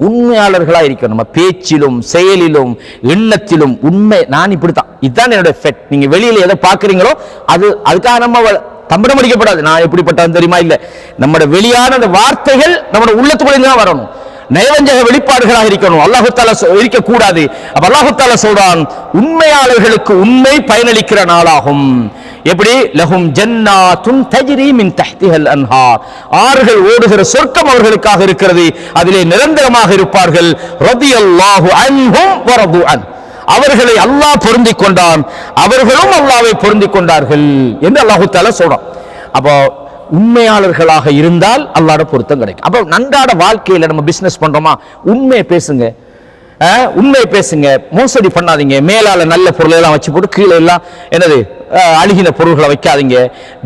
உண்மையாளர்களா இருக்கணும், நம்ம பேச்சிலும் செயலிலும் எண்ணத்திலும் உண்மை. நான் இப்படித்தான், இதுதான் என்னோட ஃபெட். நீங்க வெளியில எதை பாக்குறீங்களோ அதுக்காக நம்ம தம்படம் அடிக்கப்படாது. நான் எப்படிப்பட்டவன் தெரியுமா? இல்ல, நம்மளோட வெளியான அந்த வார்த்தைகள் நம்மளோட உள்ளத்துக்குள்ள தான் வரணும். நயவஞ்சக வெளிப்பாடுகளாக இருக்கணும், அல்லாஹ் தஆலா இருக்க கூடாது. அப்ப அல்லாஹ் தஆலா சொல்றான், உண்மையாளர்களுக்கு உண்மை பயனளிக்கிற நாளாகும். எப்படி? லஹும் ஜன்னாத்துன் தஜ்ரி மின் தஹ்திஹல் அன்ஹார், ஆறுகள் ஓடுகிற சொர்க்கம் அவர்களுக்காக இருக்கிறது, அதிலே நிரந்தரமாக இருப்பார்கள். ரதியல்லாஹு அன்ஹும் வ ரது அன், அவர்களை அல்லாஹ் பொருந்திக் கொண்டான், அவர்களும் அல்லாஹ்வை பொருந்திக் கொண்டார்கள் என்று அல்லாஹ் தஆலா சொல்றான். அப்போ உண்மையாளர்களாக இருந்தால் அல்லாஹ்வோட பொருத்தம் கிடைக்கும். அப்ப நன்றாட வாழ்க்கையில நம்ம பிசினஸ் பண்றோமா, உண்மையை பேசுங்க, உண்மையை பேசுங்க, மோசடி பண்ணாதீங்க. மேலால நல்ல பொருளை எல்லாம் வச்சு போட்டு கீழே எல்லாம் என்னது அழுகின பொருள்களை வைக்காதீங்க.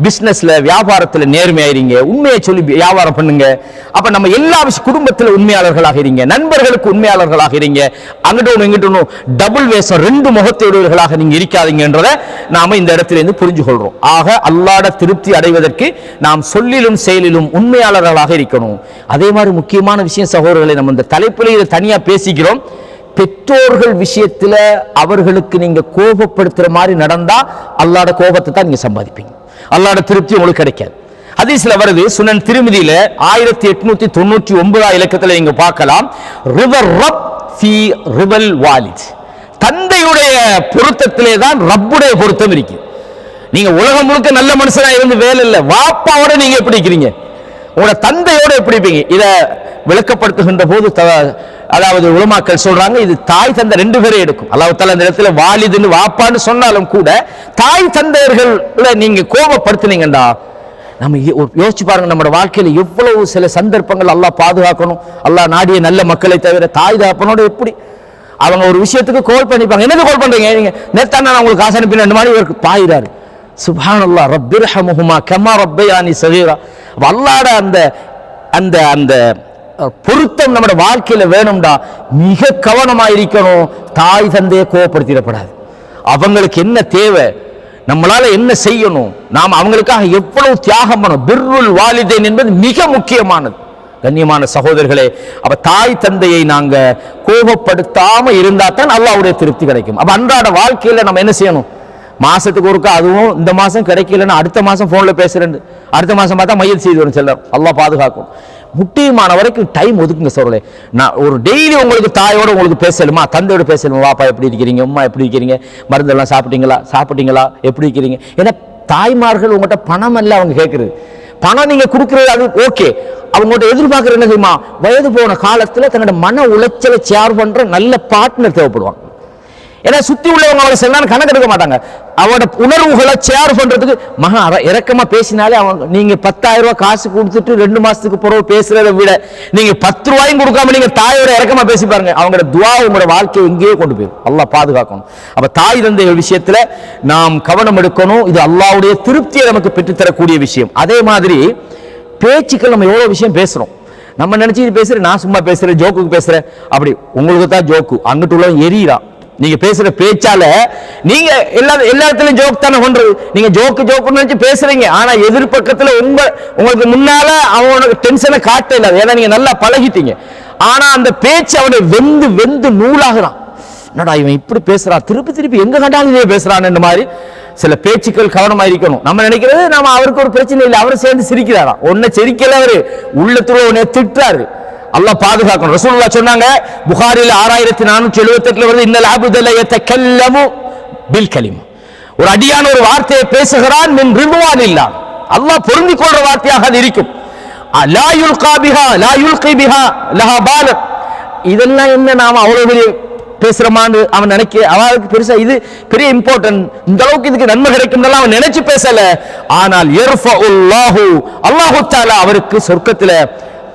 பிசினஸ்ல வியாபாரத்துல நேர்மையாயிருங்க, உண்மையை சொல்லி வியாபாரம் பண்ணுங்க. அப்ப நம்ம எல்லா குடும்பத்தில் உண்மையாளர்களாக இருங்க, நண்பர்களுக்கு உண்மையாளர்களாக இருங்க. அங்கிட்ட ஒன்று இங்கிட்ட ஒன்று டபுள் வேஷம், ரெண்டு முகத்தையுடையவர்களாக நீங்க இருக்காதீங்கன்றதை நாம இந்த இடத்துல இருந்து புரிஞ்சு கொள்றோம். ஆக அல்லாஹ்வோட திருப்தி அடைவதற்கு நாம் சொல்லிலும் செயலிலும் உண்மையாளர்களாக இருக்கணும். அதே மாதிரி முக்கியமான விஷயம் சகோதரர்களை, நம்ம இந்த தலைப்பில் இதை தனியா பேசிக்கிறோம். பெற்றோர்கள் விஷயத்துல அவர்களுக்கு நீங்க கோபப்படுத்துற மாதிரி நடந்தா அல்லாஹ்வோட கோபத்தை தான் நீங்க சம்பாதிப்பீங்க, அல்லாஹ்வோட திருப்தி உங்களுக்கு கிடைக்காது. ஹதீஸ்ல வருது, சுனன் திருமிதியில 1899 இலக்கத்துல நீங்க பார்க்கலாம், ரிவர் ரப் ஃபீ ரிவல் வாலித், தந்தையுடைய பொருத்தத்திலே தான் ரப்புடைய பொருத்தம் இருக்கு. நீங்க உலகம் முழுக்க நல்ல மனுஷனா இருந்து வேலை இல்லை, வாப்பாவோட நீங்க எப்படி இருக்கிறீங்க, உங்களோட தந்தையோட எப்படி இருப்பீங்க? இத விளக்கப்படுத்துகின்ற போது அதாவது உலமாக்கள் சொல்றாங்க, இது தாய் தந்தை ரெண்டு பேரை எடுக்கும். அல்லாஹ் தஆலா இந்த இடத்துல வாலிதுன்னு வாப்பான்னு சொன்னாலும் கூட தாய் தந்தையர்களை நீங்க கோபப்படுத்தினீங்கடா, நம்ம யோசிச்சு பாருங்க, நம்ம வாழ்க்கையில எவ்வளவு சில சந்தர்ப்பங்கள் அல்லாஹ் பாதுகாக்கணும். அல்லாஹ் நாடிய நல்ல மக்களை தவிர தாய் தகப்பனோட எப்படி அவங்க ஒரு விஷயத்துக்கு கால் பண்ணிப்பாங்க, என்னது கால் பண்றீங்க நீங்க, நேத்தான் நான் உங்களுக்கு காசு அனுப்பி 2 மணி இவருக்கு பாயிறாரு. சுப்ஹானல்லாஹ், ரப்பிர்ஹமுஹுமா கமா ரப்பயானி ஸகீரா. அல்லாஹ்வோட அந்த அந்த அந்த பொருத்தம் நம்ம வாழ்க்கையில வேணும்டா, மிக கவனமாயிருக்கணும். தாய் தந்தையை கோபப்படுத்திடப்படாது. அவங்களுக்கு என்ன தேவை, நம்மளால என்ன செய்யணும், நாம் அவங்களுக்காக எவ்வளவு தியாகம் பண்ணணும். பிர்ருல் வாலிதைன் என்பது மிக முக்கியமானது. கண்ணியமான சகோதரர்களே, அப்ப தாய் தந்தையை நாங்க கோபப்படுத்தாம இருந்தா தான் அல்லாஹ்வுடைய திருப்தி கிடைக்கும். அப்ப அன்றாட வாழ்க்கையில நம்ம என்ன செய்யணும், மாசத்துக்கு ஒருக்கா, அதுவும் இந்த மாசம் கிடைக்கலன்னா அடுத்த மாசம் போன்ல பேசுறேன், அடுத்த மாசம் பார்த்தா மையல் செய்து வரும் செல்லம். அல்லாஹ் பாதுகாக்கும். முட்டியமான வரைக்கும் டைம் ஒதுக்குங்க சோழலே. நான் ஒரு டெய்லி உங்களுக்கு தாயோட உங்களுக்கு பேசலுமா, தந்தையோட பேசலுமா, வாப்பா எப்படி இருக்கிறீங்க, அம்மா எப்படி இருக்கிறீங்க, மருந்தெல்லாம் சாப்பிட்டீங்களா எப்படி இருக்கிறீங்க. ஏன்னா தாய்மார்கள் உங்கள்கிட்ட பணம் அல்ல அவங்க கேட்கறது, பணம் நீங்க கொடுக்கறது அது ஓகே. அவங்கள்ட்ட எதிர்பார்க்கறது என்ன தெரியுமா, வயது போன காலத்துல தன்னோட மன உளைச்சலை ஷேர் பண்ற நல்ல பார்ட்னர் தேவைப்படுவாங்க. ஏன்னா சுத்தி உள்ளவங்க அவளை செல்லான்னு கணக்கு எடுக்க மாட்டாங்க. அவனோட உணர்வுகளை ஷேர் பண்றதுக்கு மகா இறக்கமா பேசினாலே அவங்க, நீங்க 10,000 ரூபாய் காசு கொடுத்துட்டு 2 மாசத்துக்கு பிறகு பேசுறதை விட நீங்க 10 ரூபாயும் கொடுக்காம நீங்க தாயோட இறக்கமா பேசி பாருங்க, அவங்களோட துவா உங்களோட வாழ்க்கையை எங்கேயே கொண்டு போயிடும். அல்லாஹ் பாதுகாக்கணும். அப்ப தாய் தந்தை விஷயத்துல நாம் கவனம் எடுக்கணும். இது அல்லாஹ்வுடைய திருப்தியை நமக்கு பெற்றுத்தரக்கூடிய விஷயம். அதே மாதிரி பேச்சுக்கள் நம்ம எவ்வளவு விஷயம் பேசுறோம். நம்ம நினைச்சு பேசுறேன், நான் சும்மா பேசுறேன், ஜோக்குக்கு பேசுறேன், அப்படி உங்களுக்கு தான் ஜோக்கு, அங்கிட்டு உள்ள எரியலாம். நீங்க பேசுற பேச்சால நீங்க எல்லா இடத்துலயும் ஜோக் தானே பண்றது. நீங்க ஜோக்குன்னு நினைச்சு பேசுறீங்க, ஆனா எதிர்பக்கத்துல உங்களுக்கு முன்னால அவனுக்கு டென்ஷனை காட்ட இல்லாது. ஏன்னா நீங்க நல்லா பழகிட்டீங்க. ஆனா அந்த பேச்சு அவனை வெந்து வெந்து நூலாகிறான். என்னடா இவன் இப்படி பேசுறான், திருப்பி எங்க கண்டாலும் இதே பேசுறான் மாதிரி சில பேச்சுக்கள் கவனமா இருக்கணும். நம்ம நினைக்கிறது நம்ம அவருக்கு ஒரு பிரச்சனை இல்லை, அவரை சேர்ந்து சிரிக்கிறாராம். ஒன்ன சிரிக்கல, அவரு உள்ளத்துல உன்னை திட்டாரு. அல்லாஹ் பாதுகாக்கணும். ரசூலுல்லாஹ் சொன்னாங்க, புகாரில 6478 வருது, இன்னல் அப்த லா யதகல்லமு பில் கலிமா, ஒரு அடியான ஒரு வார்த்தையை பேசுகிறான், மின் ரிதுவானில்லாஹ், அல்லாஹ் பொருந்திக் கொள்ற வார்த்தையாக அது இருக்கும். லா யுல்கா பிஹா லா யுல்கி பிஹா லஹா பால. இதெல்லாம் என்ன நாம அவ்வளவு பெரிய பேசுறமான்னு அவன் அவனுக்கு பெருசா இது பெரிய இம்பார்ட்டன்ட், இந்த அளவுக்கு இதுக்கு நன்மை கிடைக்கும் அவன் நினைச்சு பேசல. ஆனால் யர்ஃபஉல்லாஹு, அல்லாஹ் தஆலா அவருக்கு சொர்க்கத்துல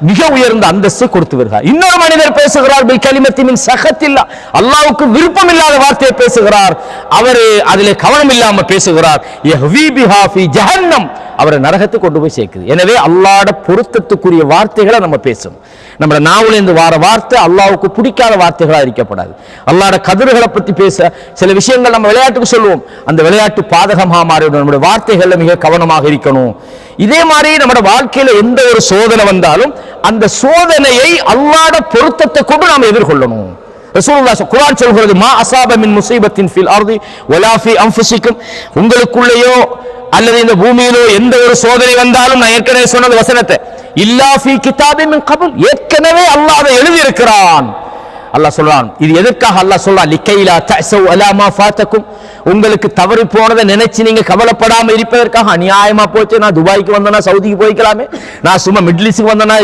மிக உயர்ந்த அந்தஸ்தை கொடுத்து வருகிறார். இன்னொரு மனிதர் பேசுகிறார், பில் கலிமத்தி மின் சகத்தில்லாஹ், அல்லாஹ்வுக்கு விருப்பம் இல்லாத வார்த்தையை பேசுகிறார், அவர் அதிலே கவனம் இல்லாம பேசுகிறார், யஹ்வி பிஹா ஃபீ ஜஹன்னம், அவரை நரகத்துக்கு கொண்டு போய் சேர்க்குது. எனவே அல்லாஹ்வுடைய பொருத்தத்துக்குரிய வார்த்தைகளை நம்ம பேசணும். நம்ம நாவிலிருந்து வார வார்த்தை அல்லாஹ்வுக்கு பிடிக்காத வார்த்தைகளா இருக்கப்படாது. அல்லாஹ்வுடைய கதிர்களை பத்தி பேச சில விஷயங்கள் நம்ம விளையாட்டுக்கு சொல்லுவோம், அந்த விளையாட்டு பாதகமாக மாறிவிடும். நம்முடைய வார்த்தைகள்ல மிக கவனமாக இருக்கணும். இதே மாதிரி நம்ம வாழ்க்கையில எந்த ஒரு சோதனை வந்தாலும் அந்த சோதனையை அல்லாஹ்வுடைய பொருத்தத்தை கொண்டு நாம் எதிர்கொள்ளணும். ரசூலுல்லாஹ் குர்ஆன் சொல்கிறது, மா அஸாப மின் முஸீபத்தின் ஃபில் அர்தி வலா ஃபீ அன்ஃபுஸிக்கும், உங்களுக்குள்ளேயோ அல்லது இந்த பூமியிலோ எந்த ஒரு சோதனை வந்தாலும், நான் ஏற்கனவே சொன்னது வசனத்தை, இல்லா ஃபீ கிதாபின் மின் கபல், ஏற்கனவே அல்லாஹ் அதை எழுதி இருக்கிறான். அல்லாஹ் சொல்றான். இது எதற்காக அல்லாஹ் சொல்றான், லிகைலா தஸௌ அலா மா ஃபாதக்கும், உங்களுக்கு தவறி போனதை நினைச்சு நீங்க கவலைப்படாம இருப்பதற்காக. அநியாயமா போச்சு, நான் துபாய்க்கு வந்தேனா சவுதிக்கு போய்க்கலாமே, நான் சும்மா மிடில் ஈஸ்டுக்கு வந்தேனா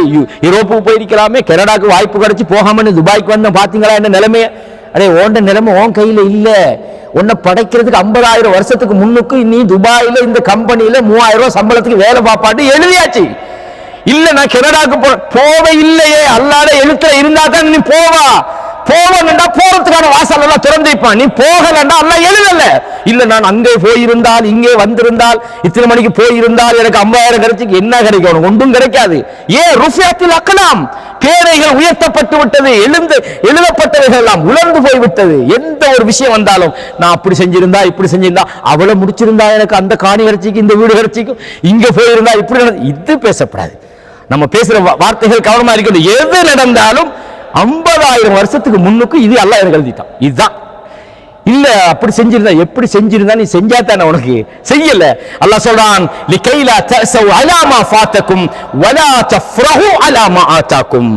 யூரோப்புக்கு போயிருக்கலாமே, கனடாக்கு வாய்ப்பு கிடைச்சு போகாம துபாய்க்கு வந்தேன், பாத்தீங்களா என்ன நிலைமைய. அடே ஓண்ட நிலைமை உன் கையில இல்ல. உன்னை படைக்கிறதுக்கு 50,000 வருஷத்துக்கு முன்னுக்கு நீ துபாயில இந்த கம்பெனியில 3,000 ரூபாய் சம்பளத்துக்கு வேலை பார்ப்பாட்டு எழுதியாச்சு. இல்ல நான் கனடாக்கு போவ இல்லையே, அல்லாத எழுத்துல இருந்தா தான் நீ போவா. போவா போறதுக்கான வாசல் எல்லாம் திறந்திருப்பான். நீ போகலன்னா அல்லாஹ் எழுதல. இல்ல நான் அங்கே போயிருந்தால், இங்கே வந்திருந்தால், இத்தனை மணிக்கு போயிருந்தால் எனக்கு 50,000 கிடைச்சிக்கு என்ன கிடைக்கும்? ஒன்றும் கிடைக்காது. ஏன் ருஃபியத்தில் அக்லாம், பேரைகள் உயர்த்தப்பட்டு விட்டது, எழுதப்பட்டவைகள் எல்லாம் உலர்ந்து போய்விட்டது. எந்த ஒரு விஷயம் வந்தாலும், நான் அப்படி செஞ்சிருந்தா இப்படி செஞ்சிருந்தா, அவளை முடிச்சிருந்தா எனக்கு அந்த காணி கிடைச்சிக்கு, இந்த வீடு கிடைச்சிக்கும், இங்க போயிருந்தா இப்படி, இது பேசப்படாது. நம்ம பேசுற வார்த்தைகள் கவனமா இருக்கணும். எது நடந்தாலும் 50,000 வருஷத்துக்கு முன்னுக்கு இது அல்லாஹ் எனக்கு எழுதிட்டான். இதுதான். இல்ல அப்படி செஞ்சிருந்தா, எப்படி செஞ்சிருந்தா, நீ செஞ்சா தானே உனக்கு, செய்யல. அல்லாஹ் சொல்றான், லிகைலா தஸௌ அலா மா ஃபாதக்கும் வலா தஃப்ரஹு அலா மா ஆதாக்கும்,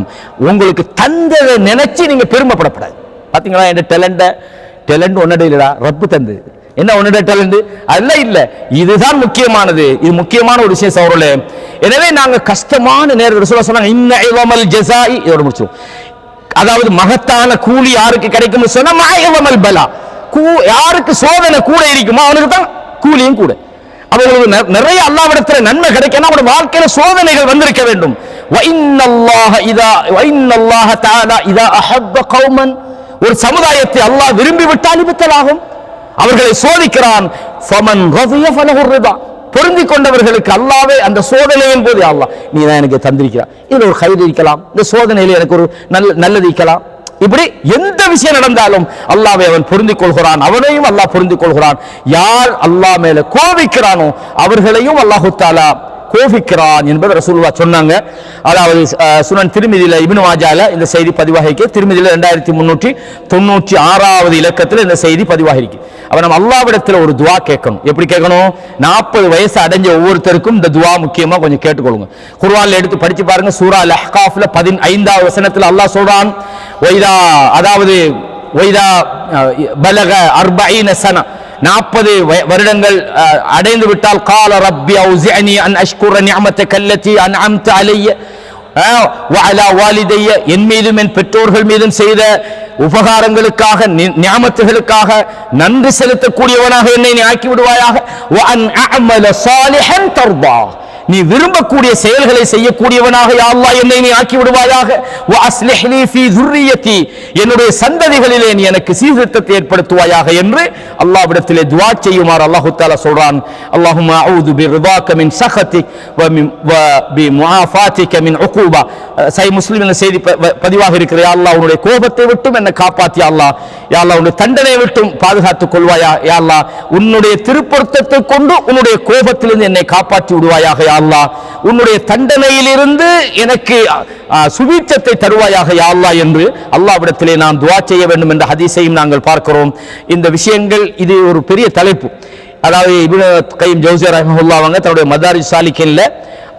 உங்களுக்கு தந்ததை நினைச்சு நீங்க பெருமைப்படக்கூடாது. பாத்தீங்களா, இந்த டேலண்ட் ஒன்னடே இல்லடா, ரப்பு தந்து. என்ன ஒன்னடே டேலண்ட்? அதெல்லாம் இல்ல, இதுதான் முக்கியமானது. இது முக்கியமான ஒரு விஷயம் சௌரலே. எனவே நாங்க கஷ்டமான நேரத்தில் ரசூலுல்லாஹ் சொன்னாங்க, இன்ன இவமல் ஜஸாஇ, இதோட முடிச்சோம். அதாவது மகத்தான கூலி யாருக்கு கிடைக்கும் சொன்னா, மஅஇவமல் பலா, யாருக்கு சோதனை கூட இருக்குமோ அவனுக்கு தான் கூலியும் கூட. அவங்களுக்கு நிறைய அல்லாஹ்விடத்துல நன்மை கிடைக்கணும். அவருடைய வாழ்க்கையில சோதனைகள் வந்திருக்க வேண்டும். வ இன்னல்லாஹ தஆலா இதா அஹப்ப கௌமன், ஒரு சமுதாயத்தை அல்லாஹ் விரும்பி விட்டால் இப்தலாகும், அவர்களை சோதிக்கிறான். ஃபமன் ரதிய ஃபலஹு ரிதா, பொருந்திக் கொண்டவர்களுக்கு அல்லாஹ்வே அந்த சோதனையின் போது, அல்லாஹ் நீ தான் எனக்கு தந்திருக்கிறாய், இதுல ஒரு கயிறு இருக்கலாம், இந்த சோதனையில எனக்கு ஒரு நல்லது இருக்கலாம். இப்படி எந்த விஷயம் நடந்தாலும் அல்லாஹ்வை அவன் பொருந்திக் கொள்கிறான், அவனையும் அல்லாஹ் பொருந்திக் கொள்கிறான். யார் அல்லாஹ் மேல கோபிக்கிறானோ அவர்களையும் அல்லாஹு தஆலா கோபிக்கிறான் என்பது ரசூலுல்லாஹ் சொன்னாங்க. அதாவது சுனன் திர்மிதியில இப்னு மாஜால இந்த செய்தி பதிவாகிருக்கு. திர்மிதியில 2396வது இலக்கத்தில் இந்த செய்தி பதிவாகிருக்கு. அப்ப நம்ம அல்லாஹ்விடத்தில் ஒரு துஆ கேட்கணும். எப்படி கேட்கணும்? 40 வயசு அடைஞ்ச ஒவ்வொருத்தருக்கும் இந்த துஆ முக்கியமா கொஞ்சம் கேட்டுக்கொள்ளுங்க. குர்ஆன்ல எடுத்து படிச்சு பாருங்க. சூரா அல் அஹ்காஃப்ல 15வது வசனத்தில் அல்லாஹ் சொல்றான், அதாவது வைதா பலக 40 சன, 40 வருடங்கள் அடைந்து விட்டால் கால ரப்பி அவுஸிஅனி அன் அஷ்குர நிஅமதக அல்லதி அன்அம்த அலைய வ அலா வாலிதைய, என் மீதும் என் பெற்றோர்கள் மீதும் செய்த உபகாரங்களுக்காக நிஅமத்துகளுக்காக நன்றி செலுத்தக்கூடியவனாக என்னை நீ ஆக்கி விடுவாயாக. வ அன் அஅமல சாலிஹன் தர்தா, நீ விரும்பக்கூடிய செயல்களை செய்யக்கூடியவனாக யா அல்லாஹ் என்னை நீ ஆக்கி விடுவாயாக. வ அஸ்லிஹ் லீ ஃபீ ذُرِّيَّتِي, என்னுடைய சந்ததிகளிலே நீ எனக்கு சீர்திருத்தத்தை ஏற்படுத்துவாயாக என்று அல்லாஹ்விடத்திலே துஆ செய்யுமாறு அல்லாஹ் தஆலா சொல்றான். அல்லாஹும்ம அஊது பிரிதாக மின் சഖதிக் வ பிமுஆஃபாதிக மின் உகூபா. சஹீஹ் முஸ்லிமில் செய்தி பதிவாக இருக்கிற, யா அல்லாஹ் உன்னுடைய கோபத்தை விட்டும் என்னை காப்பாத்தி யா அல்லாஹ், யா அல்லாஹ் உன்னுடைய தண்டனையை விட்டும் பாதுகாத்துக் கொள்வாயா யா அல்லாஹ், உன்னுடைய திருப்பொருத்தத்தை கொண்டு உன்னுடைய கோபத்திலிருந்து என்னை காப்பாற்றி விடுவாயாக யா அல்லாஹ், உன்னுடைய தண்டனையிலிருந்து எனக்கு சுவீட்சத்தை தருவாயாக யா அல்லாஹ் என்று அல்லாஹ்விடத்திலே நாம் துஆ செய்ய வேண்டும் என்ற ஹதீஸையும் நாங்கள் பார்க்கிறோம். இந்த விஷயங்கள் இது ஒரு பெரிய தலைப்பு. அதாவது இப்னு கைம் ஜௌஸியா ரஹ்மத்துல்லாஹி அவங்க தன்னுடைய மதாரிஜ் சாலிகின்ல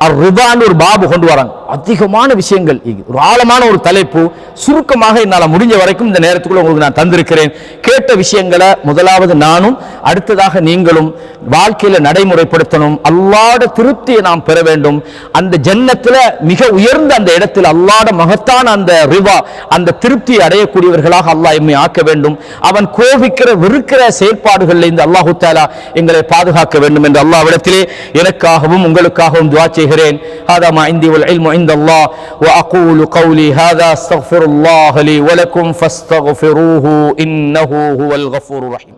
அர்-ரிதான் ஒரு பாபு கொண்டு வராங்க. அதிகமான விஷயங்கள், ஒரு ஆழமான ஒரு தலைப்பு. சுருக்கமாக என்னால் முடிஞ்ச வரைக்கும் இந்த நேரத்துக்குள்ள உங்களுக்கு நான் தந்திருக்கிறேன். கேட்ட விஷயங்களை முதலாவது நானும் அடுத்ததாக நீங்களும் வாழ்க்கையில நடைமுறைப்படுத்தணும். அல்லாஹ்வுடைய திருப்தியை நாம் பெற வேண்டும். அந்த ஜன்னத்துல மிக உயர்ந்த அந்த இடத்தில் அல்லாஹ்வுடைய மகத்தான அந்த ரிவா, அந்த திருப்தியை அடையக்கூடியவர்களாக அல்லாஹ் எம்மை ஆக்க வேண்டும். அவன் கோபிக்கிற வெறுக்கிற செயற்பாடுகளில் இந்த அல்லாஹ் தஆலா எங்களை பாதுகாக்க வேண்டும் என்று அல்லாஹ்விடத்திலே எனக்காகவும் உங்களுக்காகவும் துஆ செய்கிறேன். ஹாதா மா இந்தி வல் இல்மு இந்தல்லாஹ் வ அகூலு கௌலி ஹாதா அஸ்தக்ஃபிருல்லாஹ லி வ லக்கும் ஃபஸ்தக்ஃபிரூஹு இன்னஹு ஹுவல் கஃபூருர் ரஹீம்.